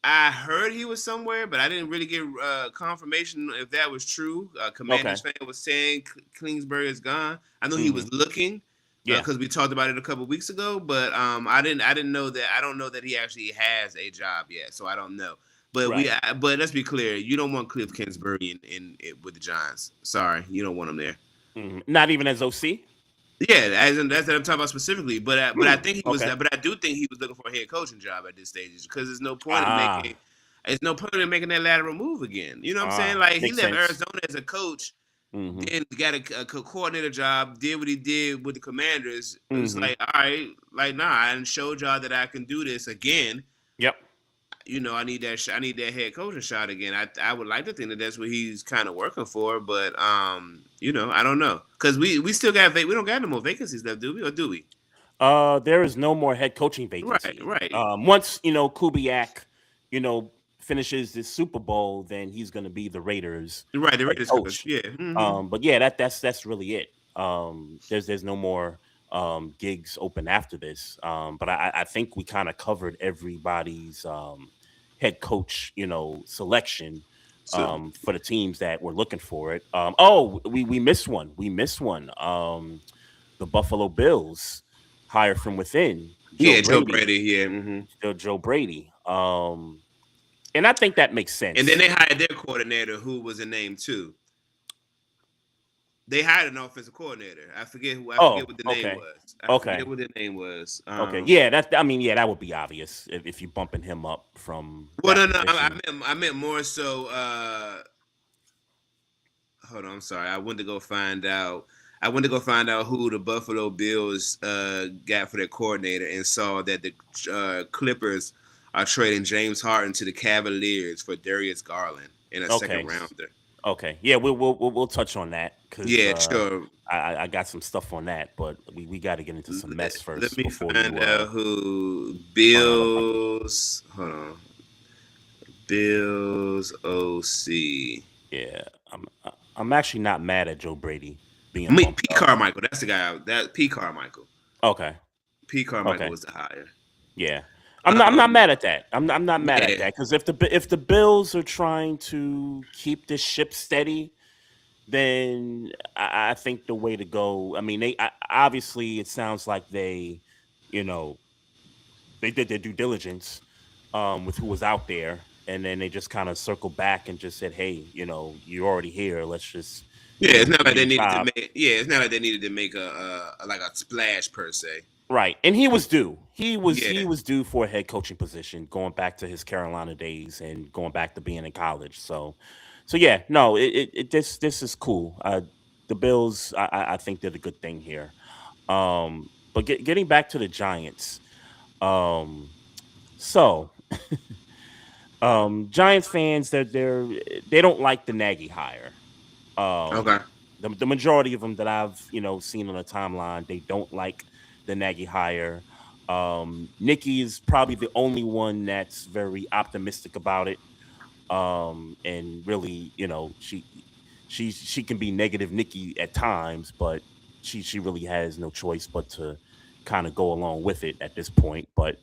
Speaker 4: I heard he was somewhere, but I didn't really get confirmation if that was true. Commanders fan was saying Kingsbury is gone. I know he was looking, because we talked about it a couple weeks ago. But I didn't know that. I don't know that he actually has a job yet, so I don't know. But but let's be clear, you don't want Cliff Kingsbury in with the Giants. Sorry, you don't want him there.
Speaker 3: Not even as OC.
Speaker 4: Yeah, that's what I'm talking about specifically. But I think he was. But I do think he was looking for a head coaching job at this stage, because there's no point in making that lateral move again. You know what I'm saying? Like, he left Arizona as a coach
Speaker 3: Mm-hmm.
Speaker 4: then got a coordinator job, did what he did with the Commanders. It was
Speaker 3: Mm-hmm.
Speaker 4: like, all right, like nah, I showed y'all that I can do this again.
Speaker 3: Yep.
Speaker 4: I need that. I need that head coaching shot again. I would like to think that that's what he's kind of working for, but I don't know because we still got we don't got no more vacancies left, do we? Or do we?
Speaker 3: There is no more head coaching
Speaker 4: Right,
Speaker 3: vacancy.
Speaker 4: right,
Speaker 3: Once Kubiak, you know, finishes this Super Bowl, then he's going to be the Raiders
Speaker 4: right. The
Speaker 3: head
Speaker 4: Raiders coach,
Speaker 3: coach.
Speaker 4: yeah. Mm-hmm.
Speaker 3: But yeah, that's really it. There's no more gigs open after this. But I think we kind of covered everybody's head coach, selection
Speaker 4: So
Speaker 3: for the teams that were looking for it. Oh, we missed one. We missed one. The Buffalo Bills hire from within Joe
Speaker 4: yeah, Joe
Speaker 3: Brady.
Speaker 4: Brady, yeah. Mm-hmm.
Speaker 3: Still Joe Brady. And I think that makes
Speaker 4: And then
Speaker 3: sense.
Speaker 4: they hired their coordinator, who was a name too. They hired an offensive coordinator. I forget who. I forget
Speaker 3: Oh,
Speaker 4: what the name
Speaker 3: okay.
Speaker 4: was. I
Speaker 3: Okay.
Speaker 4: forget what the name was.
Speaker 3: Okay. Yeah, that would be obvious if you're bumping him up from
Speaker 4: Well,
Speaker 3: that
Speaker 4: no, no.
Speaker 3: position.
Speaker 4: I meant more so. Hold on. I'm sorry. I went to go find out. I went to go find out who the Buffalo Bills got for their coordinator, and saw that the Clippers are trading James Harden to the Cavaliers for Darius Garland in a second
Speaker 3: Okay.
Speaker 4: rounder.
Speaker 3: Okay. Yeah, we'll touch on that because
Speaker 4: Yeah, sure.
Speaker 3: I got some stuff on that, but we got to get into some mess
Speaker 4: Let
Speaker 3: first
Speaker 4: me
Speaker 3: before you
Speaker 4: find out who
Speaker 3: run out of money.
Speaker 4: Bills. Hold on. Bills OC.
Speaker 3: Yeah, I'm actually not mad at Joe Brady being
Speaker 4: Me,
Speaker 3: bumped
Speaker 4: P.
Speaker 3: up.
Speaker 4: Carmichael. That's the guy. That P. Carmichael.
Speaker 3: Okay.
Speaker 4: P. Carmichael
Speaker 3: Okay.
Speaker 4: was the hire.
Speaker 3: Yeah. I'm not
Speaker 4: Um,
Speaker 3: mad at that. I'm not mad at
Speaker 4: yeah,
Speaker 3: that because if the Bills are trying to keep the ship steady, then I think the way to go. I mean, obviously it sounds like you know, they did their due diligence with who was out there, and then they just kind of circled back and just said, "Hey, you're already here. Let's just,
Speaker 4: yeah. It's not
Speaker 3: give
Speaker 4: like
Speaker 3: you
Speaker 4: they
Speaker 3: the
Speaker 4: needed to
Speaker 3: job."
Speaker 4: make. Yeah, it's not like they needed to make a like a splash per se.
Speaker 3: Right, and he was due. He
Speaker 4: Yeah,
Speaker 3: was due for a head coaching position, going back to his Carolina days and going back to being in college. So yeah, no, this is cool. The Bills, I think did a good thing here. But getting back to the Giants, um, so Giants fans, they don't like the Nagy hire.
Speaker 4: okay.
Speaker 3: The majority of them that I've seen on the timeline, they don't like the Nagy hire. Nikki is probably the only one that's very optimistic about it. And really, she can be negative Nikki at times, but she really has no choice but to kind of go along with it at this point. But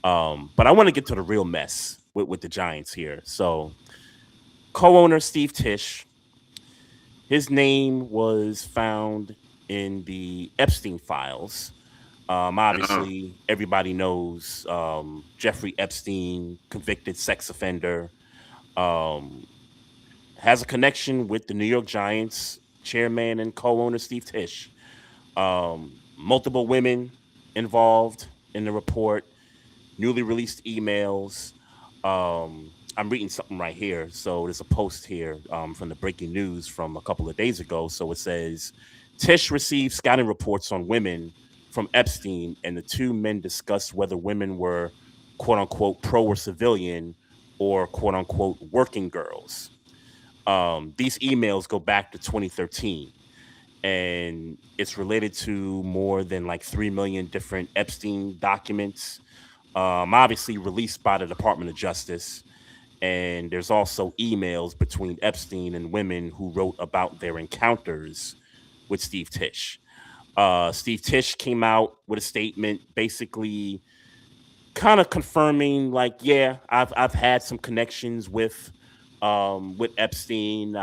Speaker 3: I want to get to the real mess with the Giants here. So co-owner Steve Tisch, his name was found in the Epstein files.
Speaker 4: Uh,
Speaker 3: Obviously, everybody knows Jeffrey Epstein, convicted sex offender, um, has a connection with the New York Giants chairman and co-owner Steve Tisch. Multiple women involved in the report, newly released emails. I'm reading something right here. So there's a post here from the breaking news from a couple of days ago. So it says Tisch received scouting reports on women from Epstein, and the two men discussed whether women were quote unquote pro or civilian or quote unquote working girls. These emails go back to 2013, and it's related to more than like 3 million different Epstein documents, obviously released by the Department of Justice. And there's also emails between Epstein and women who wrote about their encounters with Steve Tisch. Steve Tisch came out with a statement basically kind of confirming, like, yeah, I've had some connections with Epstein.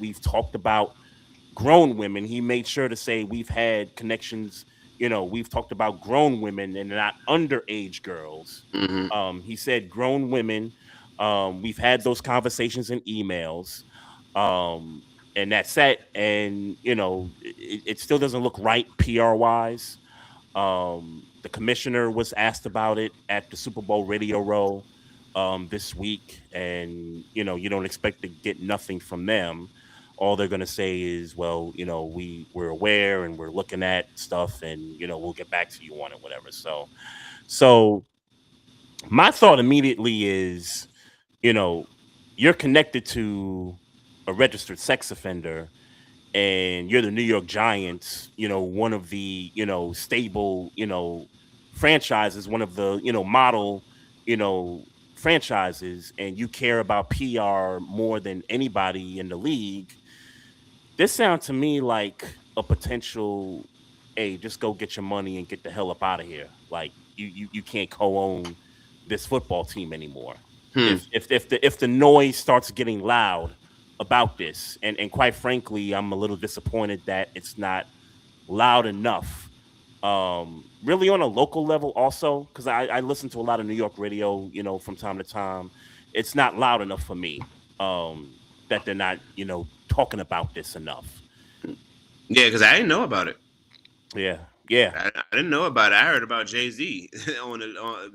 Speaker 3: We've talked about grown women. He made sure to say we've had connections. We've talked about grown women and not underage girls.
Speaker 4: mm-hmm.
Speaker 3: He said grown women. We've had those conversations in emails. And that's it. And it still doesn't look right PR wise. The commissioner was asked about it at the Super Bowl Radio Row this week, and you don't expect to get nothing from them. all they're going to say is, well, we're aware and we're looking at stuff, and we'll get back to you on it, whatever. So my thought immediately is, you're connected to a registered sex offender, and you're the New York Giants, one of the, stable, franchises, one of the, model, you know, franchises, and you care about PR more than anybody in the league. This sounds to me like a potential, hey, just go get your money and get the hell up out of here. Like you can't co-own this football team anymore. If the noise starts getting loud about this, and quite frankly, I'm a little disappointed that it's not loud enough. Really on a local level also, because I listen to a lot of New York radio, from time to time. It's not loud enough for me. That they're not, talking about this enough.
Speaker 4: Yeah, because I didn't know about it.
Speaker 3: Yeah, yeah.
Speaker 4: I didn't know about it. I heard about Jay-Z on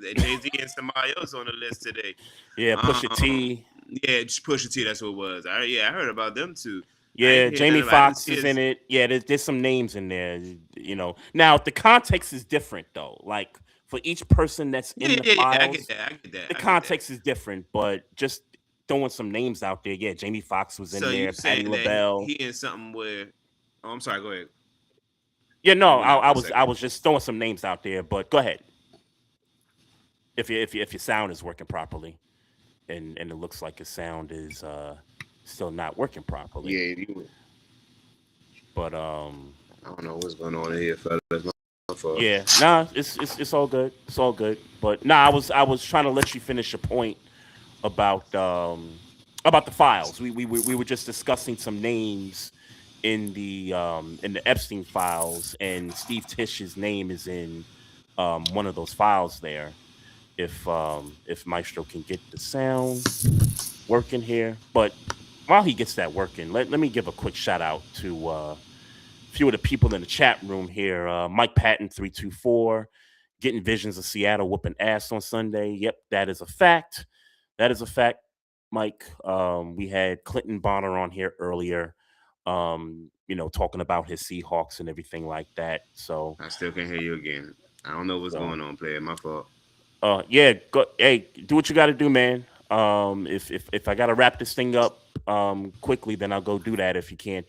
Speaker 4: Jay-Z and somebody else on the list today.
Speaker 3: Yeah, Pusha T.
Speaker 4: Yeah, Pusha T. That's what it was. I heard about them too.
Speaker 3: Yeah, Jamie Foxx is in it. Yeah, there's some names in there. Now the context is different though. Like for each person that's in the files,
Speaker 4: I get that.
Speaker 3: The context is different, but just throwing some names out there. Yeah, Jamie Foxx was in there. Patti LaBelle.
Speaker 4: He in something where. Oh, I'm sorry. Go ahead.
Speaker 3: Yeah, no, I was just throwing some names out there, but go ahead. If your sound is working properly, and it looks like your sound is still not working properly.
Speaker 4: Yeah,
Speaker 3: but
Speaker 4: I don't know what's going on here, fellas.
Speaker 3: Yeah, nah, it's all good. It's all good. But nah, I was trying to let you finish your point about the files. We were just discussing some names in the Epstein files, and Steve Tish's name is in one of those files there. If Maestro can get the sound working here, but while he gets that working, let me give a quick shout out to a few of the people in the chat room here. Mike Patton 324, getting visions of Seattle whooping ass on Sunday. Yep, that is a fact. That is a fact, Mike. We had Clinton Bonner on here earlier. Talking about his Seahawks and everything like that. So
Speaker 4: I still can't hear you again. I don't know what's going on, player. My fault.
Speaker 3: Yeah, go. Hey, do what you got to do, man. If I got to wrap this thing up quickly, then I'll go do that. If you can't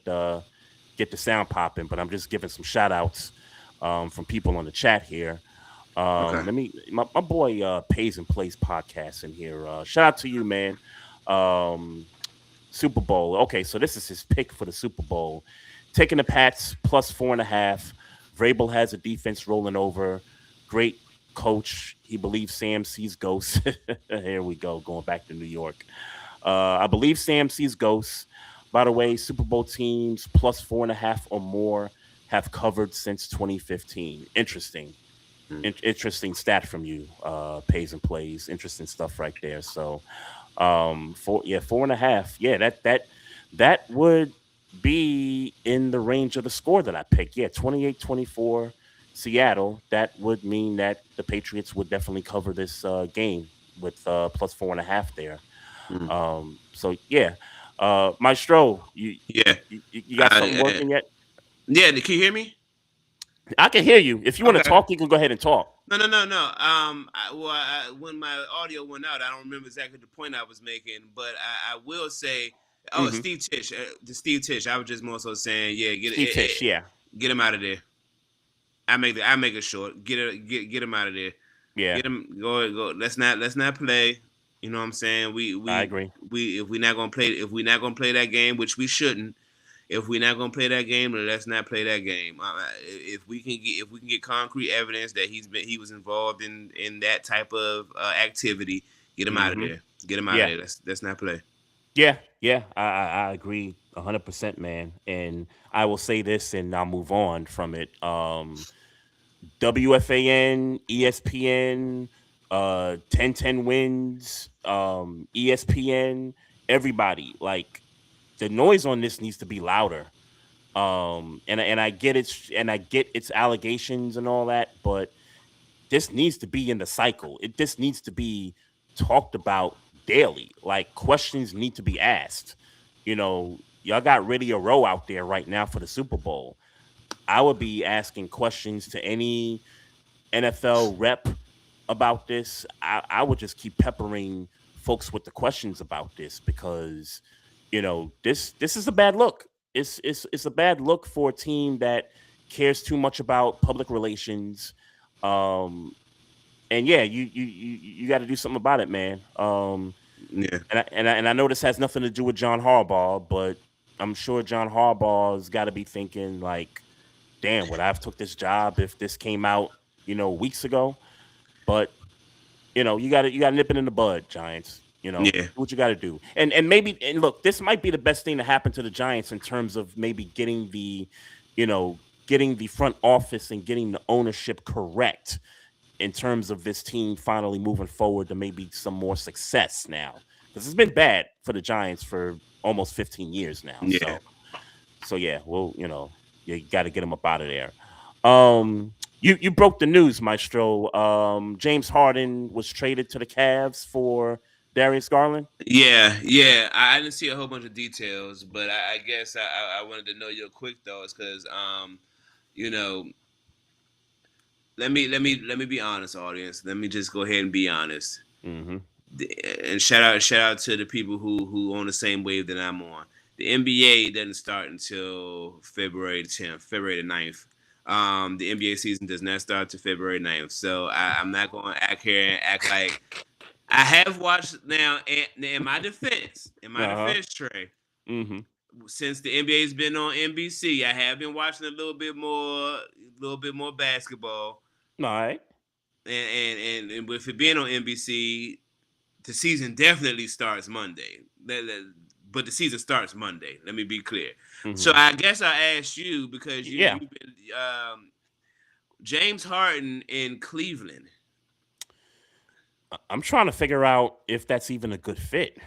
Speaker 3: get the sound popping, but I'm just giving some shout outs from people on the chat here.
Speaker 4: Okay.
Speaker 3: Let me, my boy Pays and Plays podcast in here. Shout out to you, man. Super Bowl. Okay, so this is his pick for the Super Bowl. Taking the Pats plus 4.5. Vrabel has a defense rolling over. Great coach. He believes Sam sees ghosts. Here we go, going back to New York. I believe Sam sees ghosts. By the way, Super Bowl teams plus 4.5 or more have covered since 2015. Interesting. Interesting stat from you, Pays and Plays. Interesting stuff right there. So 4.5. Yeah, that would be in the range of the score that I picked. Yeah, 28-24 Seattle. That would mean that the Patriots would definitely cover this game with plus 4.5 there. So yeah, Maestro, you got something working yet?
Speaker 4: Yeah, can you hear me?
Speaker 3: I can hear you. If you want to talk, you can go ahead and talk.
Speaker 4: No. When my audio went out, I don't remember exactly the point I was making, but I will say, Steve Tisch, Steve Tisch. I was just more so saying, yeah, get him out of there. I make it short. Get him out of there.
Speaker 3: Yeah,
Speaker 4: get him. Go. Let's not play. You know what I'm saying?
Speaker 3: I agree.
Speaker 4: If we're not gonna play that game, which we shouldn't. If we're not gonna play that game, then let's not play that game. If we can get concrete evidence that he was involved in that type of activity, get him out of there. Get him out of there. Let's not play.
Speaker 3: Yeah, I agree 100%, man. And I will say this, and I'll move on from it. WFAN, ESPN, 10-10 wins, ESPN, everybody, like, the noise on this needs to be louder. And I get its allegations and all that, but this needs to be in the cycle. This needs to be talked about daily. Like, questions need to be asked. You y'all got Radio Row out there right now for the Super Bowl. I would be asking questions to any NFL rep about this. I would just keep peppering folks with the questions about this because this is a bad look. It's a bad look for a team that cares too much about public relations. And yeah, you got to do something about it, man.
Speaker 4: Yeah.
Speaker 3: And I know this has nothing to do with John Harbaugh, but I'm sure John Harbaugh's got to be thinking like, damn, would I have took this job if this came out, weeks ago? But you got to nip it in the bud, Giants. Do what you got to do. And look, this might be the best thing to happen to the Giants in terms of maybe getting the front office and getting the ownership correct in terms of this team finally moving forward to maybe some more success now, because it's been bad for the Giants for almost 15 years now.
Speaker 4: Yeah.
Speaker 3: So yeah, well, you got to get them up out of there. You broke the news, Maestro. James Harden was traded to the Cavs for Darius Garland.
Speaker 4: Yeah. I didn't see a whole bunch of details, but I guess I wanted to know your quick thoughts because let me be honest, audience. Let me just go ahead and be honest.
Speaker 3: Mm-hmm.
Speaker 4: And shout out to the people who on the same wave that I'm on. The NBA doesn't start until February 10th, February the 9th. The NBA season does not start until February 9th. So I'm not going to act here and act like I have watched now. In my defense, Trey,
Speaker 3: mm-hmm.
Speaker 4: since the NBA's been on NBC, I have been watching a little bit more basketball.
Speaker 3: All right.
Speaker 4: And with it being on NBC, the season definitely starts Monday. But the season starts Monday. Let me be clear.
Speaker 3: Mm-hmm.
Speaker 4: So I guess I asked you because you've been James Harden in Cleveland.
Speaker 3: I'm trying to figure out if that's even a good fit.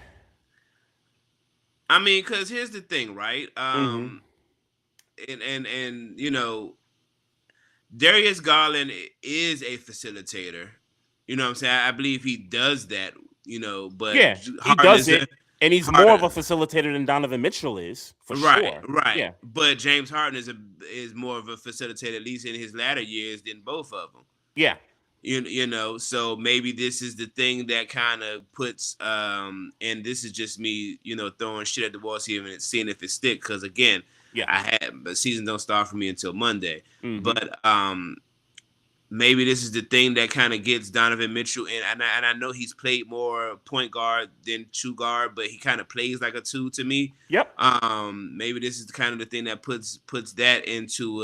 Speaker 4: I mean, because here's the thing, right?
Speaker 3: Mm-hmm.
Speaker 4: And Darius Garland is a facilitator. You know what I'm saying? I believe he does that, but
Speaker 3: yeah, he does it. And he's more of a facilitator than Donovan Mitchell is, for sure.
Speaker 4: Right.
Speaker 3: Yeah.
Speaker 4: But James Harden is more of a facilitator, at least in his latter years, than both of them.
Speaker 3: Yeah.
Speaker 4: So maybe this is the thing that kind of puts, and this is just me, throwing shit at the wall, seeing if it sticks. Because again, the season don't start for me until Monday.
Speaker 3: Mm-hmm.
Speaker 4: But maybe this is the thing that kind of gets Donovan Mitchell in. And I know he's played more point guard than two guard, but he kind of plays like a two to me.
Speaker 3: Yep.
Speaker 4: Maybe this is kind of the thing that puts that into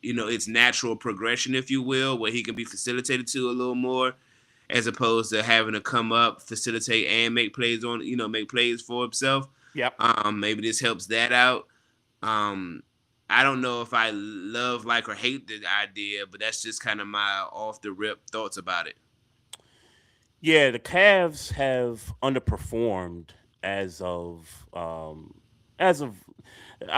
Speaker 4: its natural progression, if you will, where he can be facilitated to a little more, as opposed to having to come up, facilitate, and make plays for himself.
Speaker 3: Yep.
Speaker 4: Maybe this helps that out. I don't know if I love, like, or hate the idea, but that's just kind of my off the rip thoughts about it.
Speaker 3: Yeah, the Cavs have underperformed as of I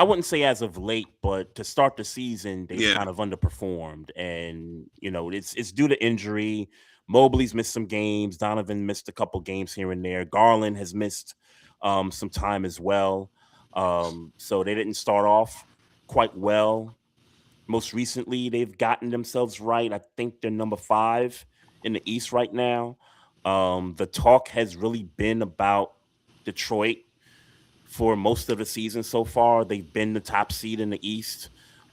Speaker 3: wouldn't say as of late, but to start the season, they kind of underperformed, and it's due to injury. Mobley's missed some games. Donovan missed a couple games here and there. Garland has missed some time as well. So they didn't start off quite well. Most recently, they've gotten themselves right. I think they're number 5 in the East right now. The talk has really been about Detroit for most of the season so far. They've been the top seed in the East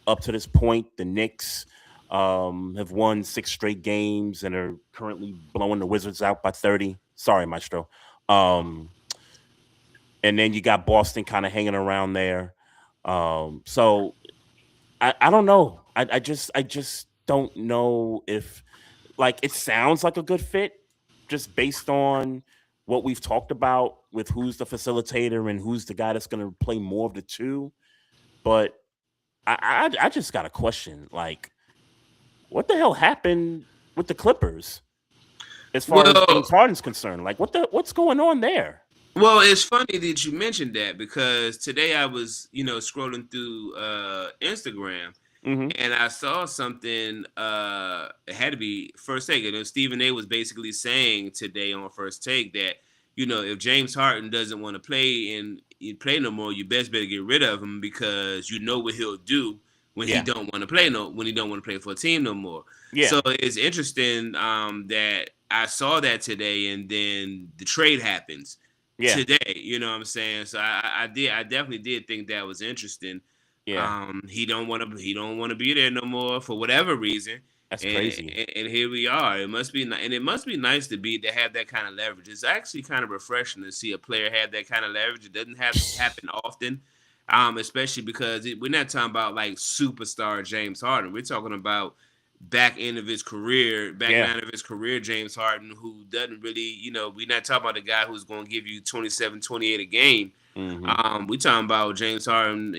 Speaker 3: up to this point. The Knicks have won 6 straight games and are currently blowing the Wizards out by 30. Sorry, Maestro. And then you got Boston kind of hanging around there. So I don't know. I just don't know if, like, it sounds like a good fit just based on what we've talked about with who's the facilitator and who's the guy that's going to play more of the two. But I just got a question, like, what the hell happened with the Clippers as far as James Harden's concerned? Like, what's going on there?
Speaker 4: Well, it's funny that you mentioned that, because today I was, scrolling through Instagram, and I saw something. It had to be First Take. Stephen A. was basically saying today on First Take that if James Harden doesn't want to play and you play no more, you best better get rid of him because you know what he'll do when he
Speaker 3: Yeah.
Speaker 4: don't want to play when he don't want to play for a team no more.
Speaker 3: Yeah.
Speaker 4: So it's interesting that I saw that today, and then the trade happens
Speaker 3: Yeah.
Speaker 4: today. You know what I'm saying? So I definitely did think that was interesting.
Speaker 3: Yeah.
Speaker 4: He don't want to be there no more for whatever reason.
Speaker 3: That's
Speaker 4: And,
Speaker 3: crazy.
Speaker 4: and here we are. It must be nice to have that kind of leverage. It's actually kind of refreshing to see a player have that kind of leverage. It doesn't happen often, especially because we're not talking about like superstar James Harden. We're talking about back end of his career, James Harden, who doesn't really, we're not talking about the guy who's going to give you 27, 28 a game. We talking about James Harden,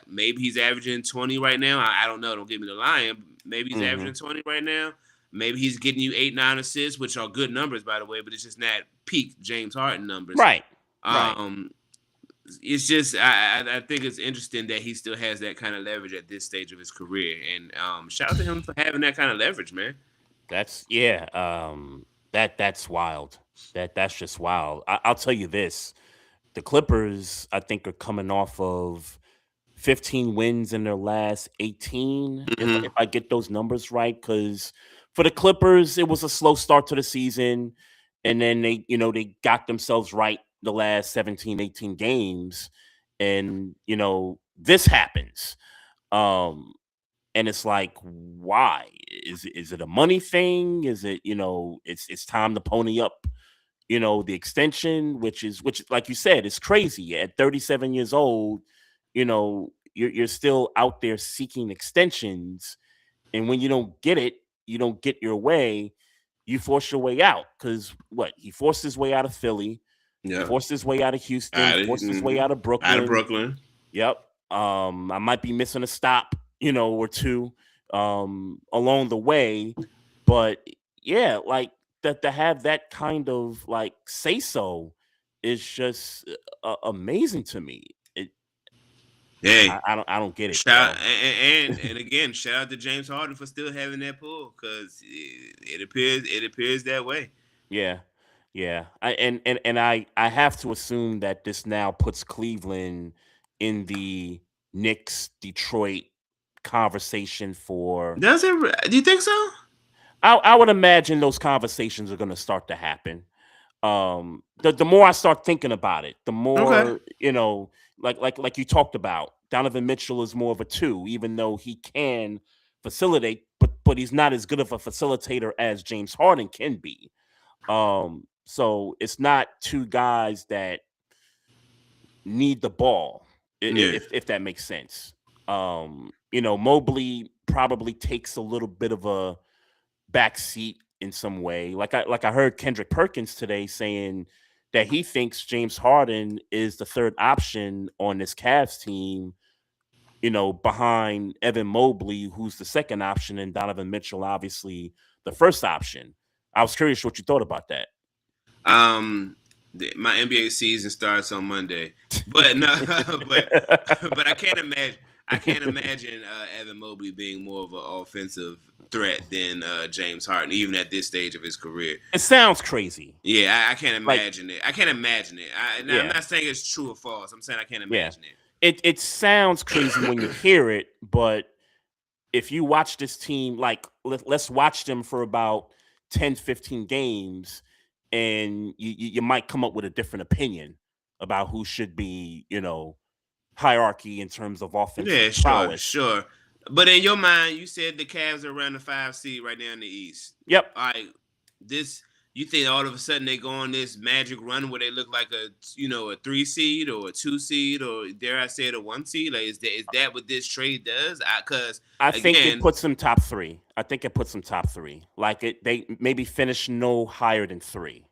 Speaker 4: maybe he's averaging 20 right now. I don't know. Don't get me the line. Maybe he's averaging 20 right now. Maybe he's getting you 8, 9 assists, which are good numbers, by the way, but it's just not peak James Harden numbers.
Speaker 3: Right.
Speaker 4: It's just I think it's interesting that he still has that kind of leverage at this stage of his career, and shout out to him for having that kind of leverage, man.
Speaker 3: That's that's wild. That's just wild. I'll tell you this: the Clippers, I think, are coming off of 15 wins in their last 18, if I get those numbers right. Because for the Clippers, it was a slow start to the season, and then they got themselves right the last 17, 18 games, and this happens. And it's like, why? Is it a money thing? Is it, it's time to pony up, the extension, which like you said, is crazy. At 37 years old, you're still out there seeking extensions, and when you don't get it, you don't get your way, you force your way out. Because he forced his way out of Philly, he forced his way out of Houston, forced his way out of Brooklyn. Yep. I might be missing a stop, or two along the way, but yeah, like that, to have that kind of like say so is just amazing to me.
Speaker 4: Hey,
Speaker 3: I don't get it.
Speaker 4: And again, shout out to James Harden for still having that pull, because it appears that way.
Speaker 3: Yeah. I have to assume that this now puts Cleveland in the Knicks Detroit conversation for.
Speaker 4: Does it? Do you think so?
Speaker 3: I would imagine those conversations are going to start to happen. The more I start thinking about it, the more like you talked about, Donovan Mitchell is more of a 2, even though he can facilitate, but he's not as good of a facilitator as James Harden can be. So it's not 2 guys that need the ball, if that makes sense. Mobley probably takes a little bit of a backseat in some way. Like I heard Kendrick Perkins today saying that he thinks James Harden is the third option on this Cavs team, behind Evan Mobley, who's the second option, and Donovan Mitchell, obviously the first option. I was curious what you thought about that.
Speaker 4: My NBA season starts on Monday, but no, but I can't imagine Evan Mobley being more of an offensive threat than James Harden, even at this stage of his career.
Speaker 3: It sounds crazy.
Speaker 4: Yeah, I can't imagine it. I can't imagine it. I'm not saying it's true or false. I'm saying I can't imagine it.
Speaker 3: It sounds crazy when you hear it, but if you watch this team, like let's watch them for about 10, 15 games, and you might come up with a different opinion about who should be, hierarchy in terms of offensive prowess.
Speaker 4: Sure. But in your mind, you said the Cavs are around the 5 seed right now in the East.
Speaker 3: Yep.
Speaker 4: All right. You think all of a sudden they go on this magic run where they look like a 3 seed or a 2 seed, or dare I say it, a 1 seed? Like, is that what this trade does?
Speaker 3: I think it puts them top 3. I think it puts them top 3. Like they maybe finish no higher than 3.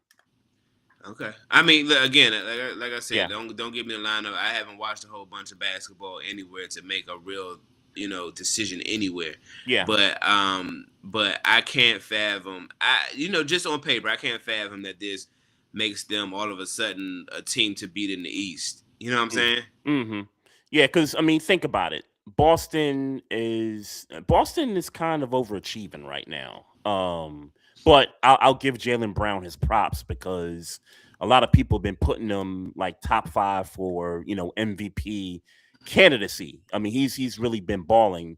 Speaker 4: Okay. I mean, again, like I said, don't give me the lineup. I haven't watched a whole bunch of basketball anywhere to make a real decision anywhere.
Speaker 3: Yeah.
Speaker 4: But I can't fathom. Just on paper, I can't fathom that this makes them all of a sudden a team to beat in the East. You know what I'm saying?
Speaker 3: Mm-hmm. Yeah, because I mean, think about it. Boston is kind of overachieving right now. But I'll give Jaylen Brown his props, because a lot of people have been putting him like top 5 for, MVP candidacy. I mean, he's really been balling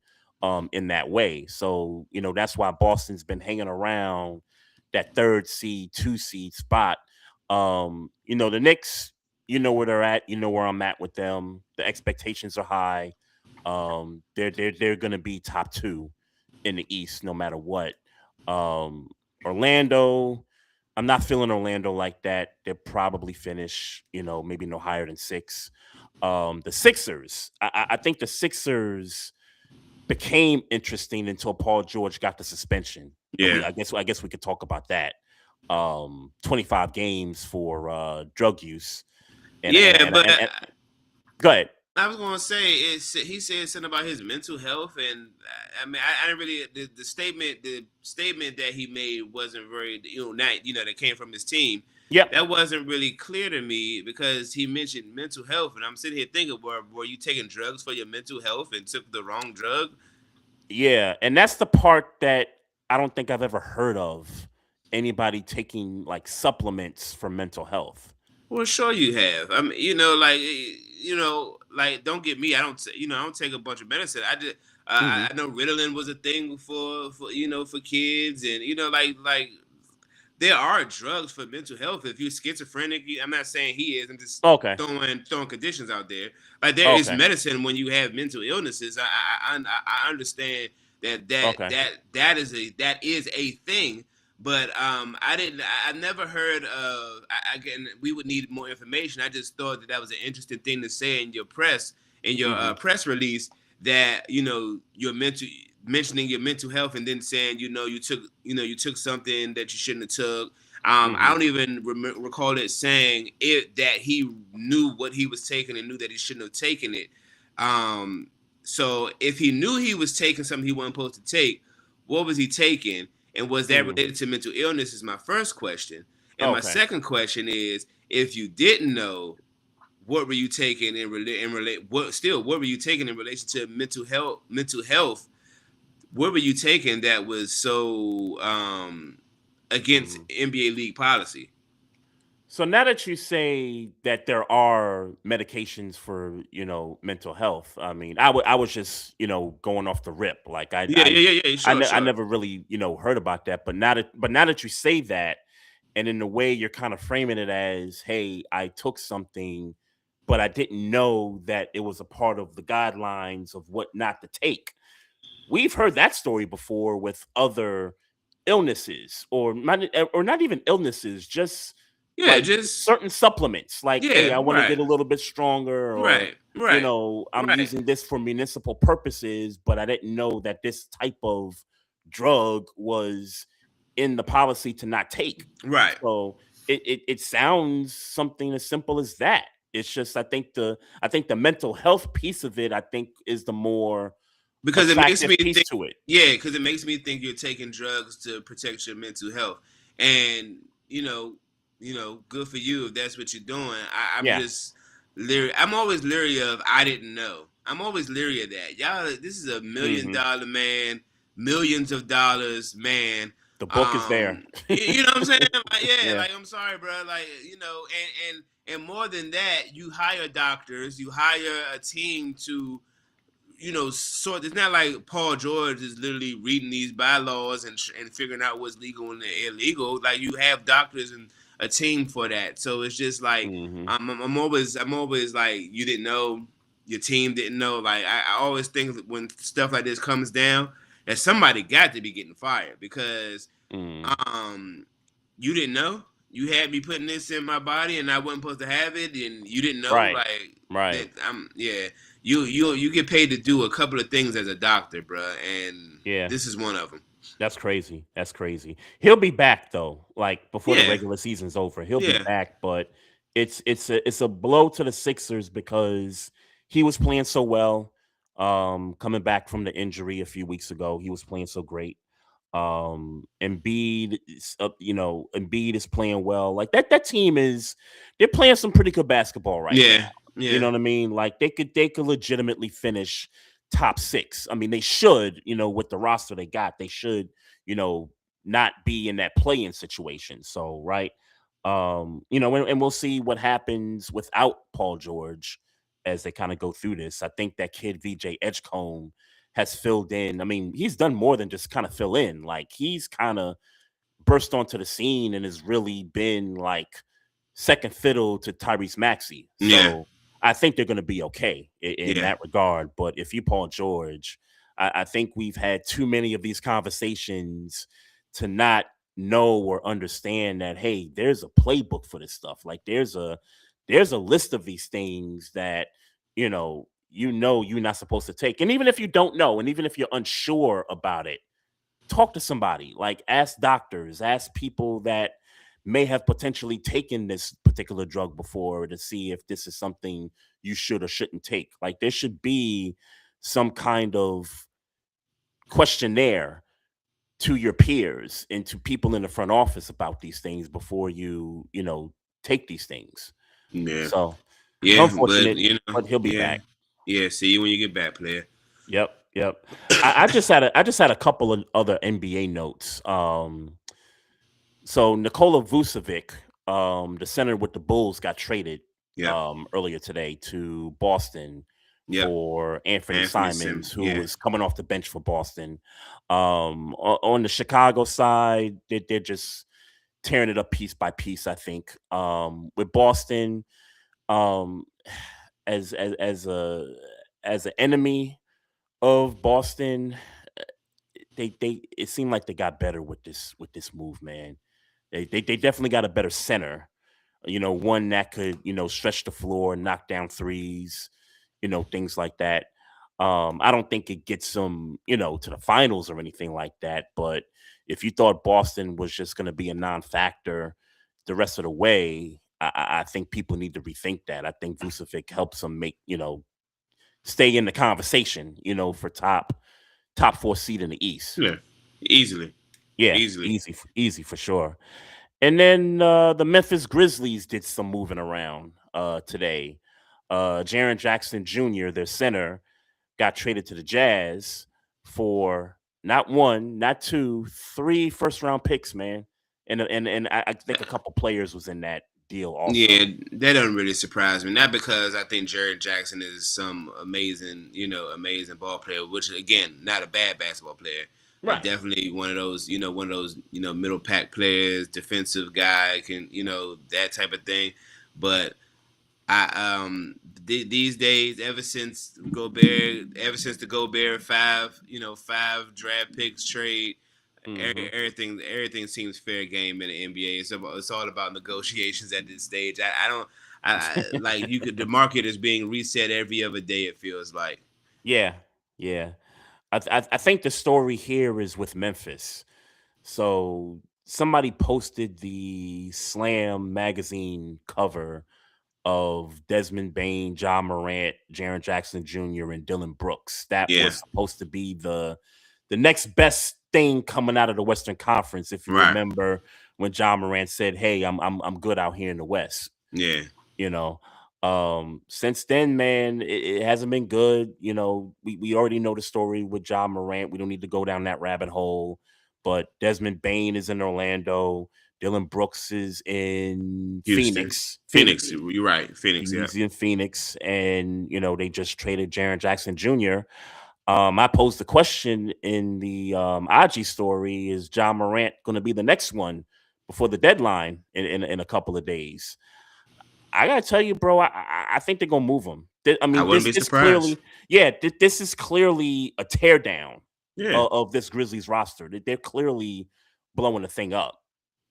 Speaker 3: in that way. So, that's why Boston's been hanging around that 3rd seed, 2 seed spot. The Knicks, where they're at, where I'm at with them. The expectations are high. They're gonna be top 2 in the East no matter what. Orlando, I'm not feeling Orlando like that. They'll probably finish, maybe no higher than 6. The Sixers, I think the Sixers became interesting until Paul George got the suspension.
Speaker 4: Yeah.
Speaker 3: I guess we could talk about that. 25 games for drug use.
Speaker 4: Go
Speaker 3: ahead.
Speaker 4: I was gonna say he said something about his mental health, and I mean I didn't really the statement that he made wasn't very that came from his team.
Speaker 3: Yep.
Speaker 4: That wasn't really clear to me because he mentioned mental health, and I'm sitting here thinking, were you taking drugs for your mental health and took the wrong drug?
Speaker 3: Yeah, and that's the part that I don't think I've ever heard of anybody taking like supplements for mental health.
Speaker 4: Well, sure you have. I mean, don't get me. I don't take a bunch of medicine. I just I know Ritalin was a thing for kids, and like there are drugs for mental health. If you're schizophrenic, I'm not saying he is. I'm just throwing conditions out there. Like there is medicine when you have mental illnesses. I understand that is a thing. But I never heard of. Again, we would need more information. I just thought that was an interesting thing to say in your press press release that you're mentioning your mental health and then saying you took something that you shouldn't have took. I don't even recall it saying it that he knew what he was taking and knew that he shouldn't have taken it. So if he knew he was taking something he wasn't supposed to take, what was he taking? And was that related to mental illness is my first question. And my second question is, if you didn't know, what were you taking what were you taking in relation to mental health? What were you taking that was so against NBA league policy?
Speaker 3: So now that you say that there are medications for, mental health, I mean, I was just, going off the rip. Like I never really, heard about that. But now that you say that, and in the way you're kind of framing it as, hey, I took something, but I didn't know that it was a part of the guidelines of what not to take. We've heard that story before with other illnesses or not even illnesses, just just certain supplements. Like, hey, I want to get a little bit stronger, or I'm using this for municipal purposes, but I didn't know that this type of drug was in the policy to not take.
Speaker 4: Right.
Speaker 3: So it sounds something as simple as that. It's just I think the mental health piece of it, I think, is the more
Speaker 4: because it makes me think
Speaker 3: to it.
Speaker 4: Yeah, because it makes me think you're taking drugs to protect your mental health, and good for you if that's what you're doing. I'm just leery. I'm always leery of I didn't know. I'm always leery of that. Y'all, this is a $1 million man, millions of dollars man.
Speaker 3: The book is there.
Speaker 4: You know what I'm saying? Like, like I'm sorry, bro. Like, and more than that, you hire doctors, you hire a team to so it's not like Paul George is literally reading these bylaws and figuring out what's legal and illegal. Like you have doctors and a team for that. So it's just like I'm always like, you didn't know, your team didn't know. Like I always think that when stuff like this comes down, that somebody got to be getting fired because you didn't know. You had me putting this in my body and I wasn't supposed to have it, and you didn't know.
Speaker 3: Right.
Speaker 4: You get paid to do a couple of things as a doctor, bro, and this is one of them.
Speaker 3: That's crazy. He'll be back though, like before the regular season's over. He'll be back, but it's a blow to the Sixers because he was playing so well. Coming back from the injury a few weeks ago, he was playing so great. Embiid is playing well. Like that team they're playing some pretty good basketball right now.
Speaker 4: Yeah.
Speaker 3: You know what I mean? Like they could legitimately finish top 6. I mean, they should, with the roster they got, they should, not be in that play-in situation. So, right. And we'll see what happens without Paul George as they kind of go through this. I think that kid VJ Edgecombe has filled in. I mean, he's done more than just kind of fill in. Like he's kind of burst onto the scene and has really been like second fiddle to Tyrese Maxey. So I think they're going to be okay in that regard. But if you Paul George, I think we've had too many of these conversations to not know or understand that, hey, there's a playbook for this stuff. Like there's a list of these things that you're not supposed to take. And even if you don't know, and even if you're unsure about it, talk to somebody. Like ask doctors, ask people that may have potentially taken this particular drug before to see if this is something you should or shouldn't take. Like there should be some kind of questionnaire to your peers and to people in the front office about these things before you take these things.
Speaker 4: Yeah.
Speaker 3: So
Speaker 4: unfortunate,
Speaker 3: but he'll be back.
Speaker 4: Yeah, see you when you get back, player.
Speaker 3: Yep. I just had a couple of other NBA notes. So Nikola Vucevic, the center with the Bulls, got traded earlier today to Boston for Anthony Simons, who was coming off the bench for Boston. On the Chicago side, they're just tearing it up piece by piece, I think. With Boston, as an enemy of Boston, it seemed like they got better with this move, man. They definitely got a better center, one that could stretch the floor, knock down threes, things like that. I don't think it gets them to the finals or anything like that. But if you thought Boston was just going to be a non-factor the rest of the way, I think people need to rethink that. I think Vucevic helps them make stay in the conversation, for top 4 seed in the East.
Speaker 4: Yeah, easily.
Speaker 3: Yeah, easy for sure. And then the Memphis Grizzlies did some moving around today. Jaren Jackson Jr., their center, got traded to the Jazz for not one, not two, 3 first-round picks, man. And I think a couple players was in that deal also.
Speaker 4: Yeah, that doesn't really surprise me. Not because I think Jaren Jackson is some amazing ball player, which again, not a bad basketball player. Right. Definitely one of those middle pack players, defensive guy, can that type of thing. But these days, ever since the Gobert 5 draft picks trade, everything seems fair game in the NBA. It's all about negotiations at this stage. The market is being reset every other day. It feels like.
Speaker 3: Yeah. I think the story here is with Memphis. So somebody posted the Slam magazine cover of Desmond Bane, John Morant, Jaren Jackson Jr., and Dylan Brooks. That was supposed to be the next best thing coming out of the Western Conference. If you remember when John Morant said, "Hey, I'm good out here in the West."
Speaker 4: Yeah,
Speaker 3: since then, man, it hasn't been good. We already know the story with John Morant. We don't need to go down that rabbit hole. But Desmond Bane is in Orlando. Dylan Brooks is in
Speaker 4: Houston. Phoenix. You're right. Phoenix.
Speaker 3: He's in Phoenix. And, they just traded Jaren Jackson Jr. I posed the question in the IG story, is John Morant going to be the next one before the deadline in a couple of days? I got to tell you, bro, I think they're going to move him. I mean, this is clearly a teardown of this Grizzlies roster. They're clearly blowing the thing up.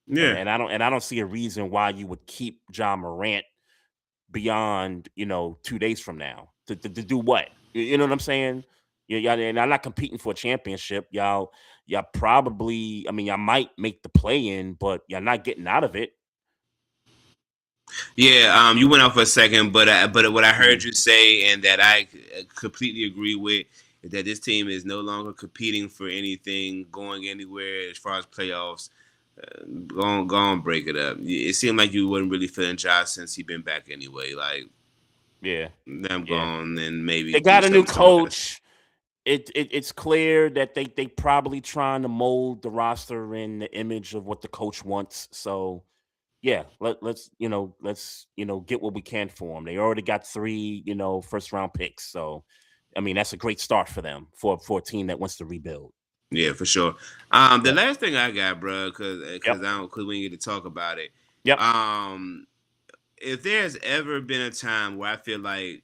Speaker 4: Yeah,
Speaker 3: and I don't see a reason why you would keep John Morant beyond 2 days from now to do what? You know what I'm saying? Y'all, and I'm not competing for a championship. Y'all probably, y'all might make the play in, but y'all not getting out of it.
Speaker 4: Yeah, you went off for a second, but what I heard you say, and that I completely agree with, is that this team is no longer competing for anything, going anywhere as far as playoffs. Go on, break it up. It seemed like you wasn't really feeling Josh since he'd been back anyway. Like, them gone, and maybe
Speaker 3: they got a new coach. It's clear that they probably trying to mold the roster in the image of what the coach wants. So, Yeah, let's get what we can for them. They already got 3 first round picks, so I mean that's a great start for them for a team that wants to rebuild.
Speaker 4: Yeah, for sure. The
Speaker 3: Yep,
Speaker 4: last thing I got, bro, because
Speaker 3: yep,
Speaker 4: I don't, because we didn't get to talk about it.
Speaker 3: yep.
Speaker 4: Um, if there's ever been a time where I feel like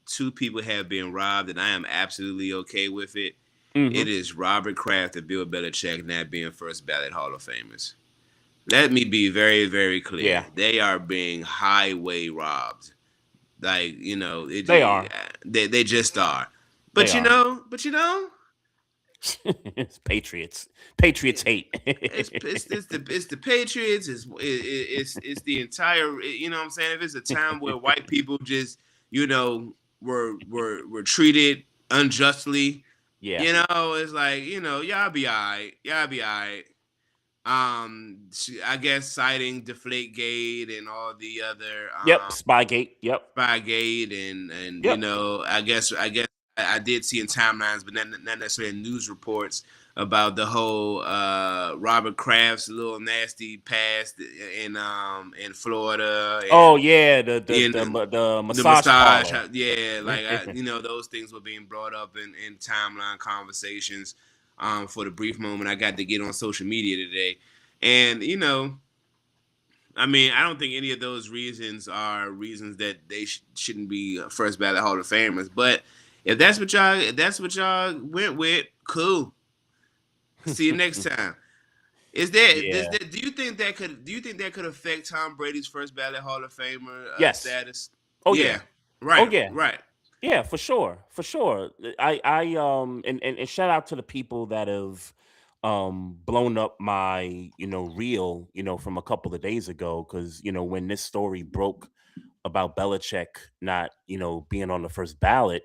Speaker 4: two people have been robbed, and I am absolutely okay with it,
Speaker 3: Hmm.
Speaker 4: it is Robert Kraft and Bill Belichick not being first ballot Hall of Famers. Let me be very, very clear.
Speaker 3: Yeah,
Speaker 4: They are being highway robbed. Like,
Speaker 3: they are.
Speaker 4: they just are.
Speaker 3: They
Speaker 4: But
Speaker 3: are. It's Patriots. Patriots hate.
Speaker 4: it's the Patriots. It's the entire. You know what I'm saying? If it's a time where white people just were treated unjustly,
Speaker 3: Yeah.
Speaker 4: it's like y'all be alright. Y'all be alright. I guess citing Deflategate and all the other
Speaker 3: Yep. Spygate. Yep.
Speaker 4: Spygate and
Speaker 3: Yep.
Speaker 4: I did see in timelines, but not necessarily in news reports about the whole Robert Kraft's little nasty past in Florida.
Speaker 3: Oh
Speaker 4: And
Speaker 3: yeah, the
Speaker 4: in
Speaker 3: the
Speaker 4: the
Speaker 3: massage
Speaker 4: massage,
Speaker 3: parlor.
Speaker 4: yeah, like those things were being brought up in timeline conversations. For the brief moment I got to get on social media today, and I mean, I don't think any of those reasons are reasons that they shouldn't be first ballot Hall of Famers. But if that's what y'all went with, cool. See you next time.
Speaker 3: Yeah.
Speaker 4: Do you think that could affect Tom Brady's first ballot Hall of Famer
Speaker 3: Yes.
Speaker 4: status?
Speaker 3: Oh
Speaker 4: Yeah,
Speaker 3: yeah. Oh
Speaker 4: right,
Speaker 3: yeah.
Speaker 4: right.
Speaker 3: Yeah, for sure. For sure. And shout out to the people that have blown up my, reel, from a couple of days ago. Cause, when this story broke about Belichick not, being on the first ballot,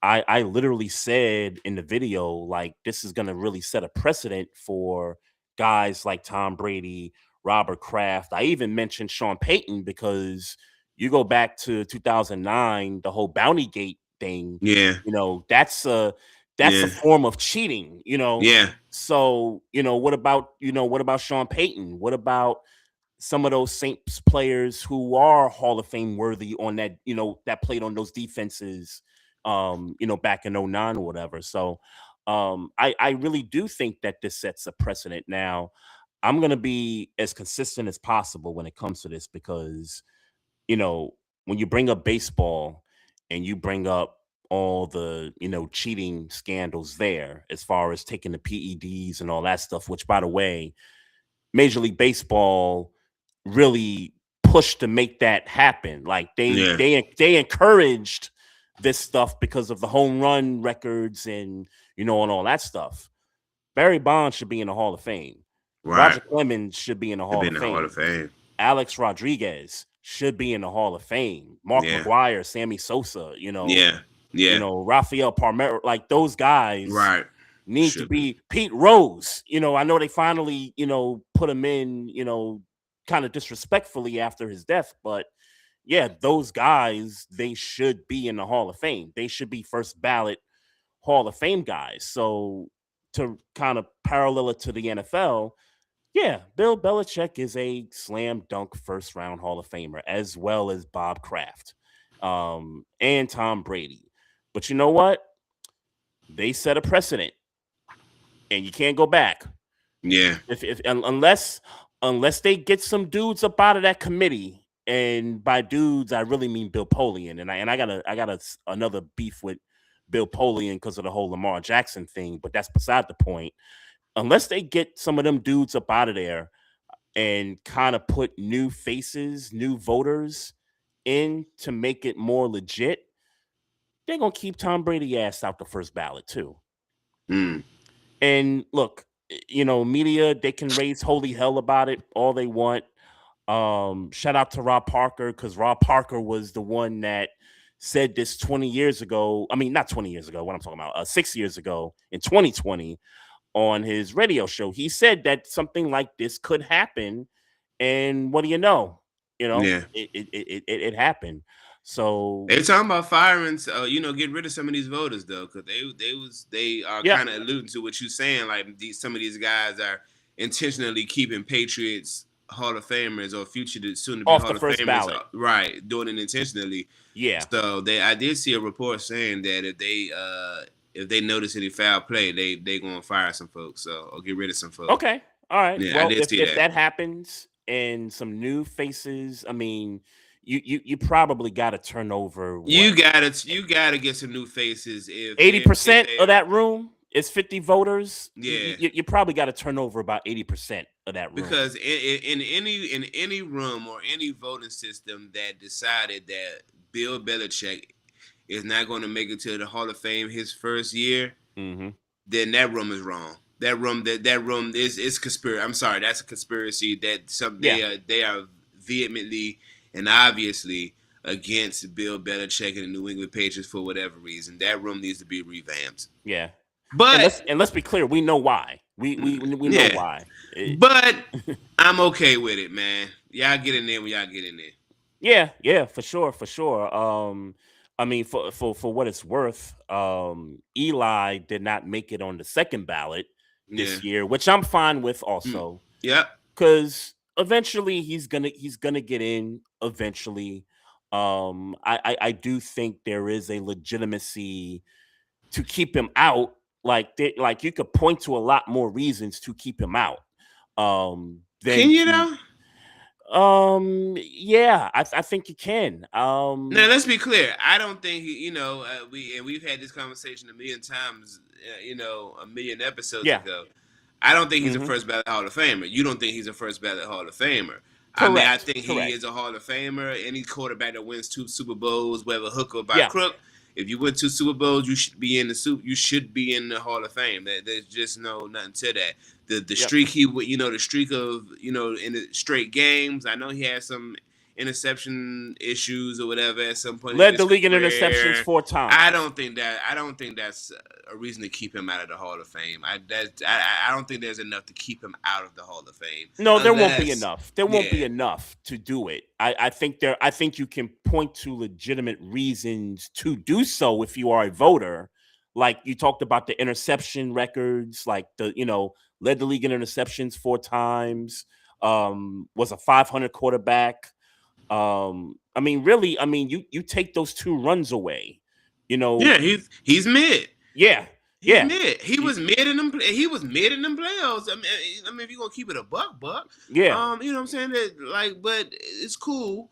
Speaker 3: I literally said in the video, like, this is gonna really set a precedent for guys like Tom Brady, Robert Kraft. I even mentioned Sean Payton because you go back to 2009, the whole Bounty Gate thing,
Speaker 4: Yeah,
Speaker 3: that's a
Speaker 4: yeah,
Speaker 3: form of cheating.
Speaker 4: yeah.
Speaker 3: So, what about Sean Payton? What about some of those Saints players who are Hall of Fame worthy on that, that played on those defenses, back in '09 or whatever. So I really do think that this sets a precedent. Now, I'm gonna be as consistent as possible when it comes to this because, you know, when you bring up baseball and you bring up all the, cheating scandals there as far as taking the PEDs and all that stuff, which by the way, Major League Baseball really pushed to make that happen. Like
Speaker 4: Yeah,
Speaker 3: they encouraged this stuff because of the home run records and all that stuff. Barry Bonds should be in the Hall of Fame.
Speaker 4: right.
Speaker 3: Roger Clemens should be in the
Speaker 4: To
Speaker 3: Hall
Speaker 4: be
Speaker 3: of
Speaker 4: in the Hall of
Speaker 3: Fame.
Speaker 4: Fame.
Speaker 3: Alex Rodriguez should be in the Hall of Fame. Mark
Speaker 4: Yeah,
Speaker 3: McGuire, Sammy Sosa,
Speaker 4: yeah, yeah.
Speaker 3: Rafael Palmeiro, like those guys
Speaker 4: Right.
Speaker 3: need to
Speaker 4: Should be.
Speaker 3: be Pete Rose. I know they finally, put him in, kind of disrespectfully after his death, but yeah, those guys, they should be in the Hall of Fame. They should be first ballot Hall of Fame guys. So to kind of parallel it to the NFL, yeah, Bill Belichick is a slam dunk first round Hall of Famer, as well as Bob Kraft, and Tom Brady. But you know what? They set a precedent, and you can't go back.
Speaker 4: Yeah.
Speaker 3: Unless they get some dudes up out of that committee, and by dudes I really mean Bill Polian, and I got another beef with Bill Polian because of the whole Lamar Jackson thing, but that's beside the point. Unless they get some of them dudes up out of there and kind of put new faces, new voters in to make it more legit, they're gonna keep Tom Brady ass out the first ballot too.
Speaker 4: Mm.
Speaker 3: And look, media, they can raise holy hell about it all they want. Shout out to Rob Parker because Rob Parker was the one that said this 20 years ago. I mean, not 20 years ago, what I'm talking about, 6 years ago in 2020 on his radio show. He said that something like this could happen. And what do you know?
Speaker 4: Yeah.
Speaker 3: It happened. So
Speaker 4: They talking about firing, get rid of some of these voters though, because they are
Speaker 3: yeah,
Speaker 4: kind of alluding to what you're saying. Like some of these guys are intentionally keeping Patriots Hall of Famers or future soon to be
Speaker 3: Off
Speaker 4: Hall
Speaker 3: the
Speaker 4: of
Speaker 3: first
Speaker 4: Famers,
Speaker 3: ballot.
Speaker 4: right, doing it intentionally.
Speaker 3: Yeah.
Speaker 4: So I did see a report saying that if they notice any foul play, they gonna fire some folks, or get rid of some folks.
Speaker 3: Okay. All right.
Speaker 4: Yeah, I
Speaker 3: Well,
Speaker 4: did see
Speaker 3: if
Speaker 4: that.
Speaker 3: that happens and some new faces, I mean, you probably got to turn over
Speaker 4: You
Speaker 3: what
Speaker 4: gotta get some new faces. If
Speaker 3: 80%
Speaker 4: they
Speaker 3: of that room is 50 voters.
Speaker 4: yeah,
Speaker 3: You probably got to turn over about 80% of that room.
Speaker 4: because in any room or any voting system that decided that Bill Belichick is not going to make it to the Hall of Fame his first year,
Speaker 3: Mm-hmm.
Speaker 4: then that room is wrong. That room is conspiracy. I'm sorry, that's a conspiracy. That they are vehemently and obviously against Bill Belichick and the New England Patriots for whatever reason. That room needs to be revamped.
Speaker 3: Yeah.
Speaker 4: But
Speaker 3: And let's be clear, we know why. We know
Speaker 4: yeah,
Speaker 3: why.
Speaker 4: but I'm okay with it, man. Y'all get in there when y'all get in there.
Speaker 3: Yeah, for sure. I mean, for what it's worth, Eli did not make it on the second ballot this year, which I'm fine with also.
Speaker 4: Yep.
Speaker 3: Because eventually he's gonna get in eventually. I do think there is a legitimacy to keep him out. Like you could point to a lot more reasons to keep him out.
Speaker 4: Can you know?
Speaker 3: Yeah, I think you can.
Speaker 4: Now let's be clear. I don't think we've had this conversation a million times. A million episodes ago. I don't think he's a first ballot Hall of Famer. You don't think he's a first ballot Hall of Famer.
Speaker 3: Correct.
Speaker 4: I mean, I think he is a Hall of Famer. Any quarterback that wins 2 Super Bowls, whether hook or by crook, if you win 2 Super Bowls, you should be in the Hall of Fame. There's just nothing to that. The streak the streak of in the straight games. I know he had some interception issues or whatever at some point.
Speaker 3: Led the league in interceptions 4 times.
Speaker 4: I don't think that's a reason to keep him out of the Hall of Fame. I don't think there's enough to keep him out of the Hall of Fame.
Speaker 3: No, there won't be enough. There won't be enough to do it. I think you can point to legitimate reasons to do so if you are a voter. Like you talked about the interception records, like led the league in interceptions 4 times, was a 500 quarterback. I mean, you take those 2 runs away,
Speaker 4: Yeah, he's mid.
Speaker 3: Yeah.
Speaker 4: He's mid. He was mid in them. He was mid in them playoffs. I mean, if you're gonna keep it a buck.
Speaker 3: Yeah.
Speaker 4: You know what I'm saying? But it's cool.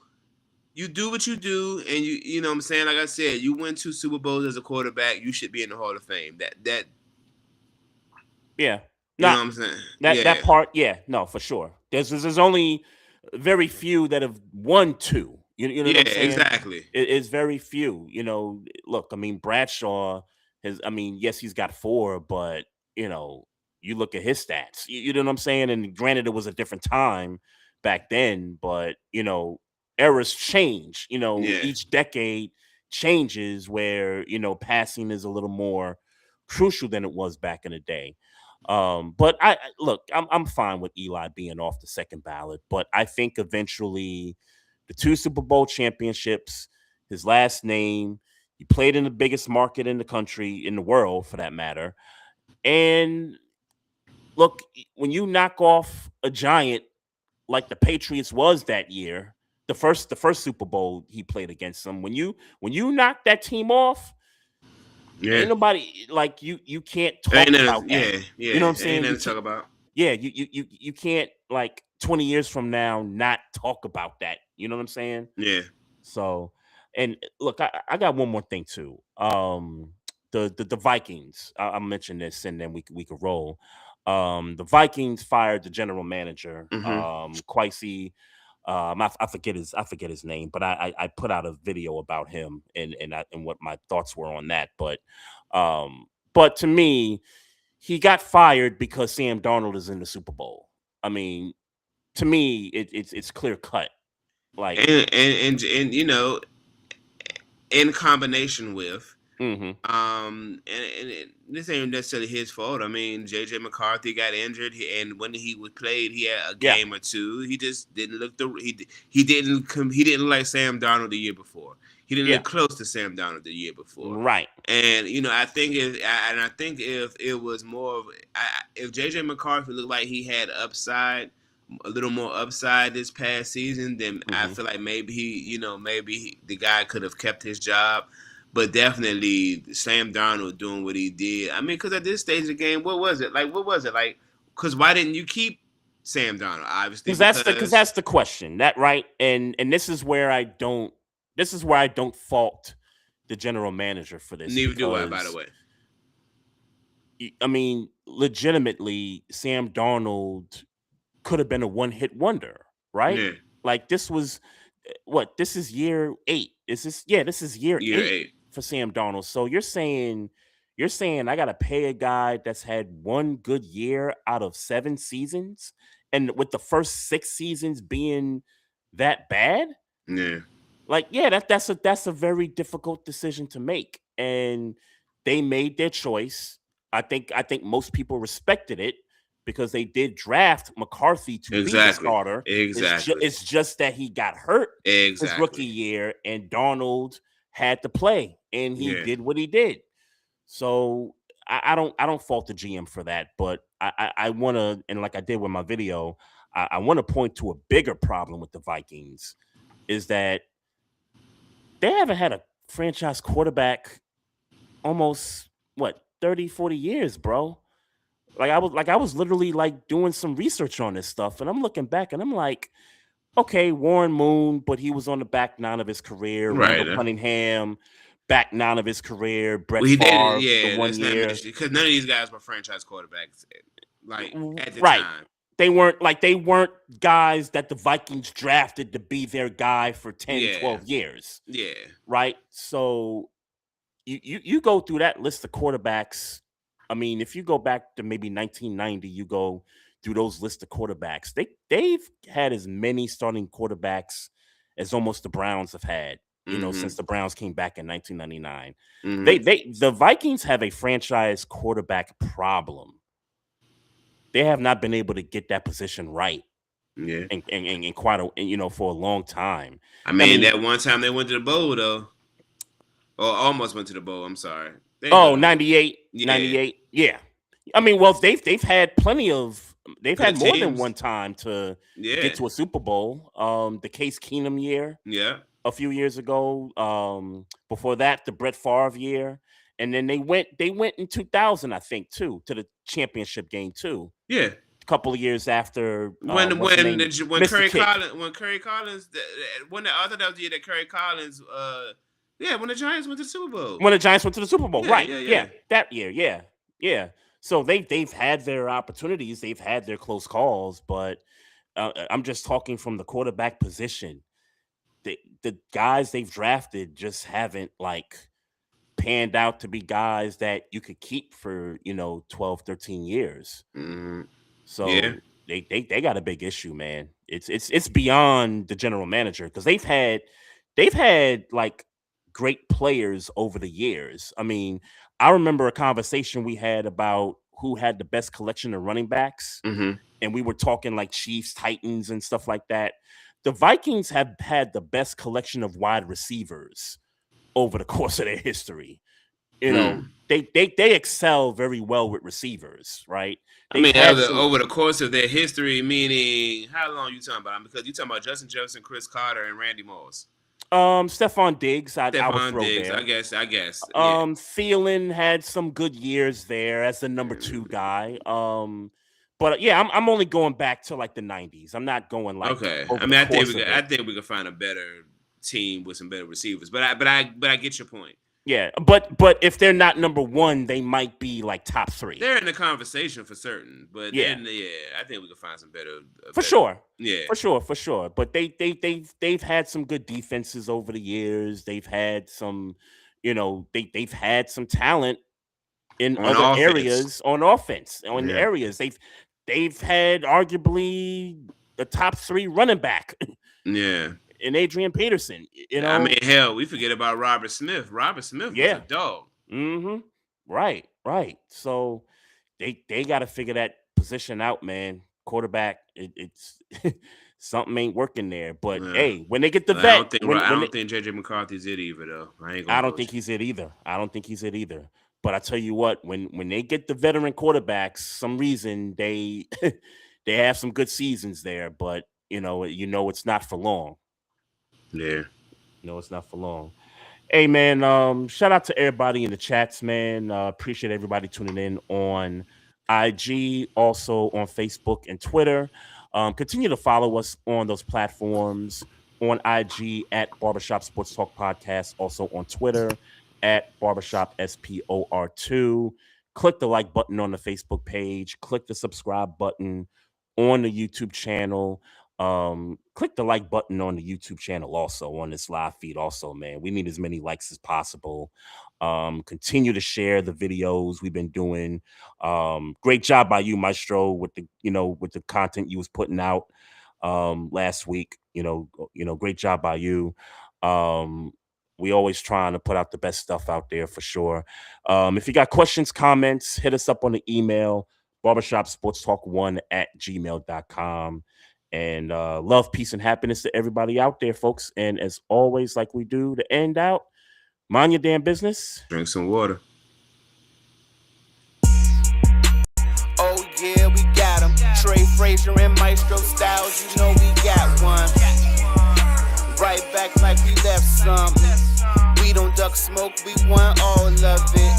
Speaker 4: You do what you do, and you know what I'm saying. Like I said, you win 2 Super Bowls as a quarterback. You should be in the Hall of Fame. That.
Speaker 3: Yeah.
Speaker 4: You know what I'm saying?
Speaker 3: That part. Yeah. No, for sure. There's only very few that have won 2. You know what I'm saying?
Speaker 4: Exactly.
Speaker 3: It's very few. Look, I mean, Bradshaw yes, he's got 4, but you look at his stats. You know what I'm saying? And granted, it was a different time back then, but eras change. Each decade changes where passing is a little more crucial than it was back in the day. But I'm fine with Eli being off the second ballot, but I think eventually the 2 Super Bowl championships, his last name, he played in the biggest market in the country, in the world for that matter. And look, when you knock off a giant like the Patriots was that year, the first Super Bowl he played against them, when you knock that team off, ain't nobody like you can't talk about that.
Speaker 4: Yeah.
Speaker 3: You know what I'm saying?
Speaker 4: Ain't nothing to talk about.
Speaker 3: Yeah, you can't 20 years from now not talk about that. You know what I'm saying?
Speaker 4: Yeah.
Speaker 3: So, and look, I got one more thing too. The Vikings. I'll mention this and then we could roll. The Vikings fired the general manager, Kwesi. I forget his name, but I put out a video about him and what my thoughts were on that. But to me, he got fired because Sam Darnold is in the Super Bowl. I mean, to me, it's clear cut. Like
Speaker 4: and in combination with and this ain't necessarily his fault. I mean, JJ McCarthy got injured, and when he was played, he had a game or 2. He just didn't look he didn't like Sam Darnold the year before. He didn't look close to Sam Darnold the year before.
Speaker 3: Right.
Speaker 4: And I think if it was more of if JJ McCarthy looked like he had upside a little more upside this past season, then I
Speaker 3: Mm-hmm.
Speaker 4: feel like maybe the guy could have kept his job. But definitely Sam Darnold doing what he did. I mean, because at this stage of the game, what was it like? Because why didn't you keep Sam Darnold? Obviously,
Speaker 3: Because that's the question. That right, and this is where I don't fault the general manager for this.
Speaker 4: Neither do I, by the way.
Speaker 3: I mean, legitimately, Sam Darnold could have been a one-hit wonder, right?
Speaker 4: Yeah.
Speaker 3: Like this was what? This is year 8. This is year 8 for Sam Darnold. So you're saying I gotta pay a guy that's had one good year out of 7 seasons, and with the first 6 seasons being that bad?
Speaker 4: Yeah.
Speaker 3: Like, yeah, that's a very difficult decision to make. And they made their choice. I think most people respected it because they did draft McCarthy to be the starter.
Speaker 4: Exactly.
Speaker 3: It's just that he got hurt his rookie year, and Darnold had to play, and he did what he did. So I don't fault the GM for that, but I want to, and like I did with my video, I want to point to a bigger problem with the Vikings is that they haven't had a franchise quarterback almost 30, 40 years, bro. I was literally like doing some research on this stuff, and I'm looking back and I'm like, okay, Warren Moon, but he was on the back 9 of his career.
Speaker 4: Right.
Speaker 3: Randall Cunningham, back 9 of his career. Brett Favre, the 1 year.
Speaker 4: Because none of these guys were franchise quarterbacks, like at the
Speaker 3: right.
Speaker 4: time.
Speaker 3: They weren't guys that the Vikings drafted to be their guy for 10, 12 years.
Speaker 4: Yeah.
Speaker 3: Right? So you go through that list of quarterbacks. I mean, if you go back to maybe 1990, you go through those list of quarterbacks. They've had as many starting quarterbacks as almost the Browns have had, since the Browns came back in 1999. The Vikings have a franchise quarterback problem. They have not been able to get that position right.
Speaker 4: Yeah.
Speaker 3: And quite for a long time.
Speaker 4: I mean, that one time they went to the bowl though. Or almost went to the bowl, I'm sorry.
Speaker 3: 98. Yeah. 98. Yeah. I mean, well, they've had plenty of had more than one time to get to a Super Bowl. The Case Keenum year.
Speaker 4: Yeah.
Speaker 3: A few years ago. Before that, the Brett Favre year. And then they went in 2000, I think, too, to the championship game, too.
Speaker 4: Yeah.
Speaker 3: A couple of years after
Speaker 4: when Curry Collins, when I thought that was the year that Curry Collins, when the Giants went to the Super Bowl.
Speaker 3: When the Giants went to the Super Bowl, right?
Speaker 4: Yeah,
Speaker 3: that year, yeah. So they've had their opportunities, they've had their close calls, but I'm just talking from the quarterback position. The guys they've drafted just haven't panned out to be guys that you could keep for 12, 13 years.
Speaker 4: Mm-hmm.
Speaker 3: So they got a big issue, man. It's beyond the general manager because they've had great players over the years. I mean, I remember a conversation we had about who had the best collection of running backs, and we were talking like Chiefs, Titans, and stuff like that. The Vikings have had the best collection of wide receivers over the course of their history. They excel very well with receivers, right?
Speaker 4: Over the course of their history, meaning how long you talking about? Because you talking about Justin Jefferson, Chris Carter, and Randy Moss.
Speaker 3: Stephon Diggs, I would throw
Speaker 4: Diggs,
Speaker 3: there.
Speaker 4: I guess.
Speaker 3: Thielen had some good years there as the number 2 guy. But yeah, I'm only going back to the 90s. I'm not going
Speaker 4: okay. I think we could find a better team with some better receivers. But I get your point.
Speaker 3: Yeah, but if they're not number 1, they might be top 3.
Speaker 4: They're in the conversation for certain. But I think we could find some better.
Speaker 3: Sure.
Speaker 4: Yeah,
Speaker 3: for sure. But they've had some good defenses over the years. They've had some, they've had some talent in other areas on offense. Areas they've had arguably the top 3 running back.
Speaker 4: Yeah.
Speaker 3: And Adrian Peterson,
Speaker 4: I mean, hell, we forget about Robert Smith. Robert Smith was a dog.
Speaker 3: Mm-hmm. Right. So they got to figure that position out, man. Quarterback, it's something ain't working there. But hey, when they get the vet,
Speaker 4: I don't think JJ McCarthy's it either, though.
Speaker 3: I don't think he's it either. But I tell you what, when they get the veteran quarterbacks, some reason they they have some good seasons there, but it's not for long.
Speaker 4: Yeah.
Speaker 3: It's not for long. Hey man, shout out to everybody in the chats, man. Appreciate everybody tuning in on IG, also on Facebook and Twitter. Continue to follow us on those platforms, on IG at Barbershop Sports Talk Podcast, also on Twitter at Barbershop SPOR2. Click the like button on the Facebook page. Click the subscribe button on the YouTube channel. Click the like button on the YouTube channel also, on this live feed also, man. We need as many likes as possible. Continue to share the videos we've been doing. Great job by you, Maestro, with the content you was putting out last week. Great job by you. We always trying to put out the best stuff out there for sure. If you got questions, comments, hit us up on the email, barbershopsportstalk1@gmail.com. And love, peace, and happiness to everybody out there, folks. And as always, like we do to end out, mind your damn business.
Speaker 4: Drink some water.
Speaker 1: Oh yeah, we got him. Trey, Frazier, and Maestro Styles, you know we got one. Right back like we left something. We don't duck smoke, we want all of it.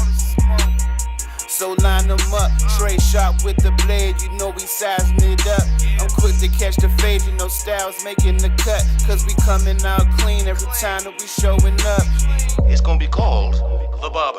Speaker 1: So line them up, Trey sharp with the blade, you know we sizing it up. I'm quick to catch the fade, you know Styles making the cut. Cause we coming out clean every time that we showing up.
Speaker 2: It's gonna be called The Barber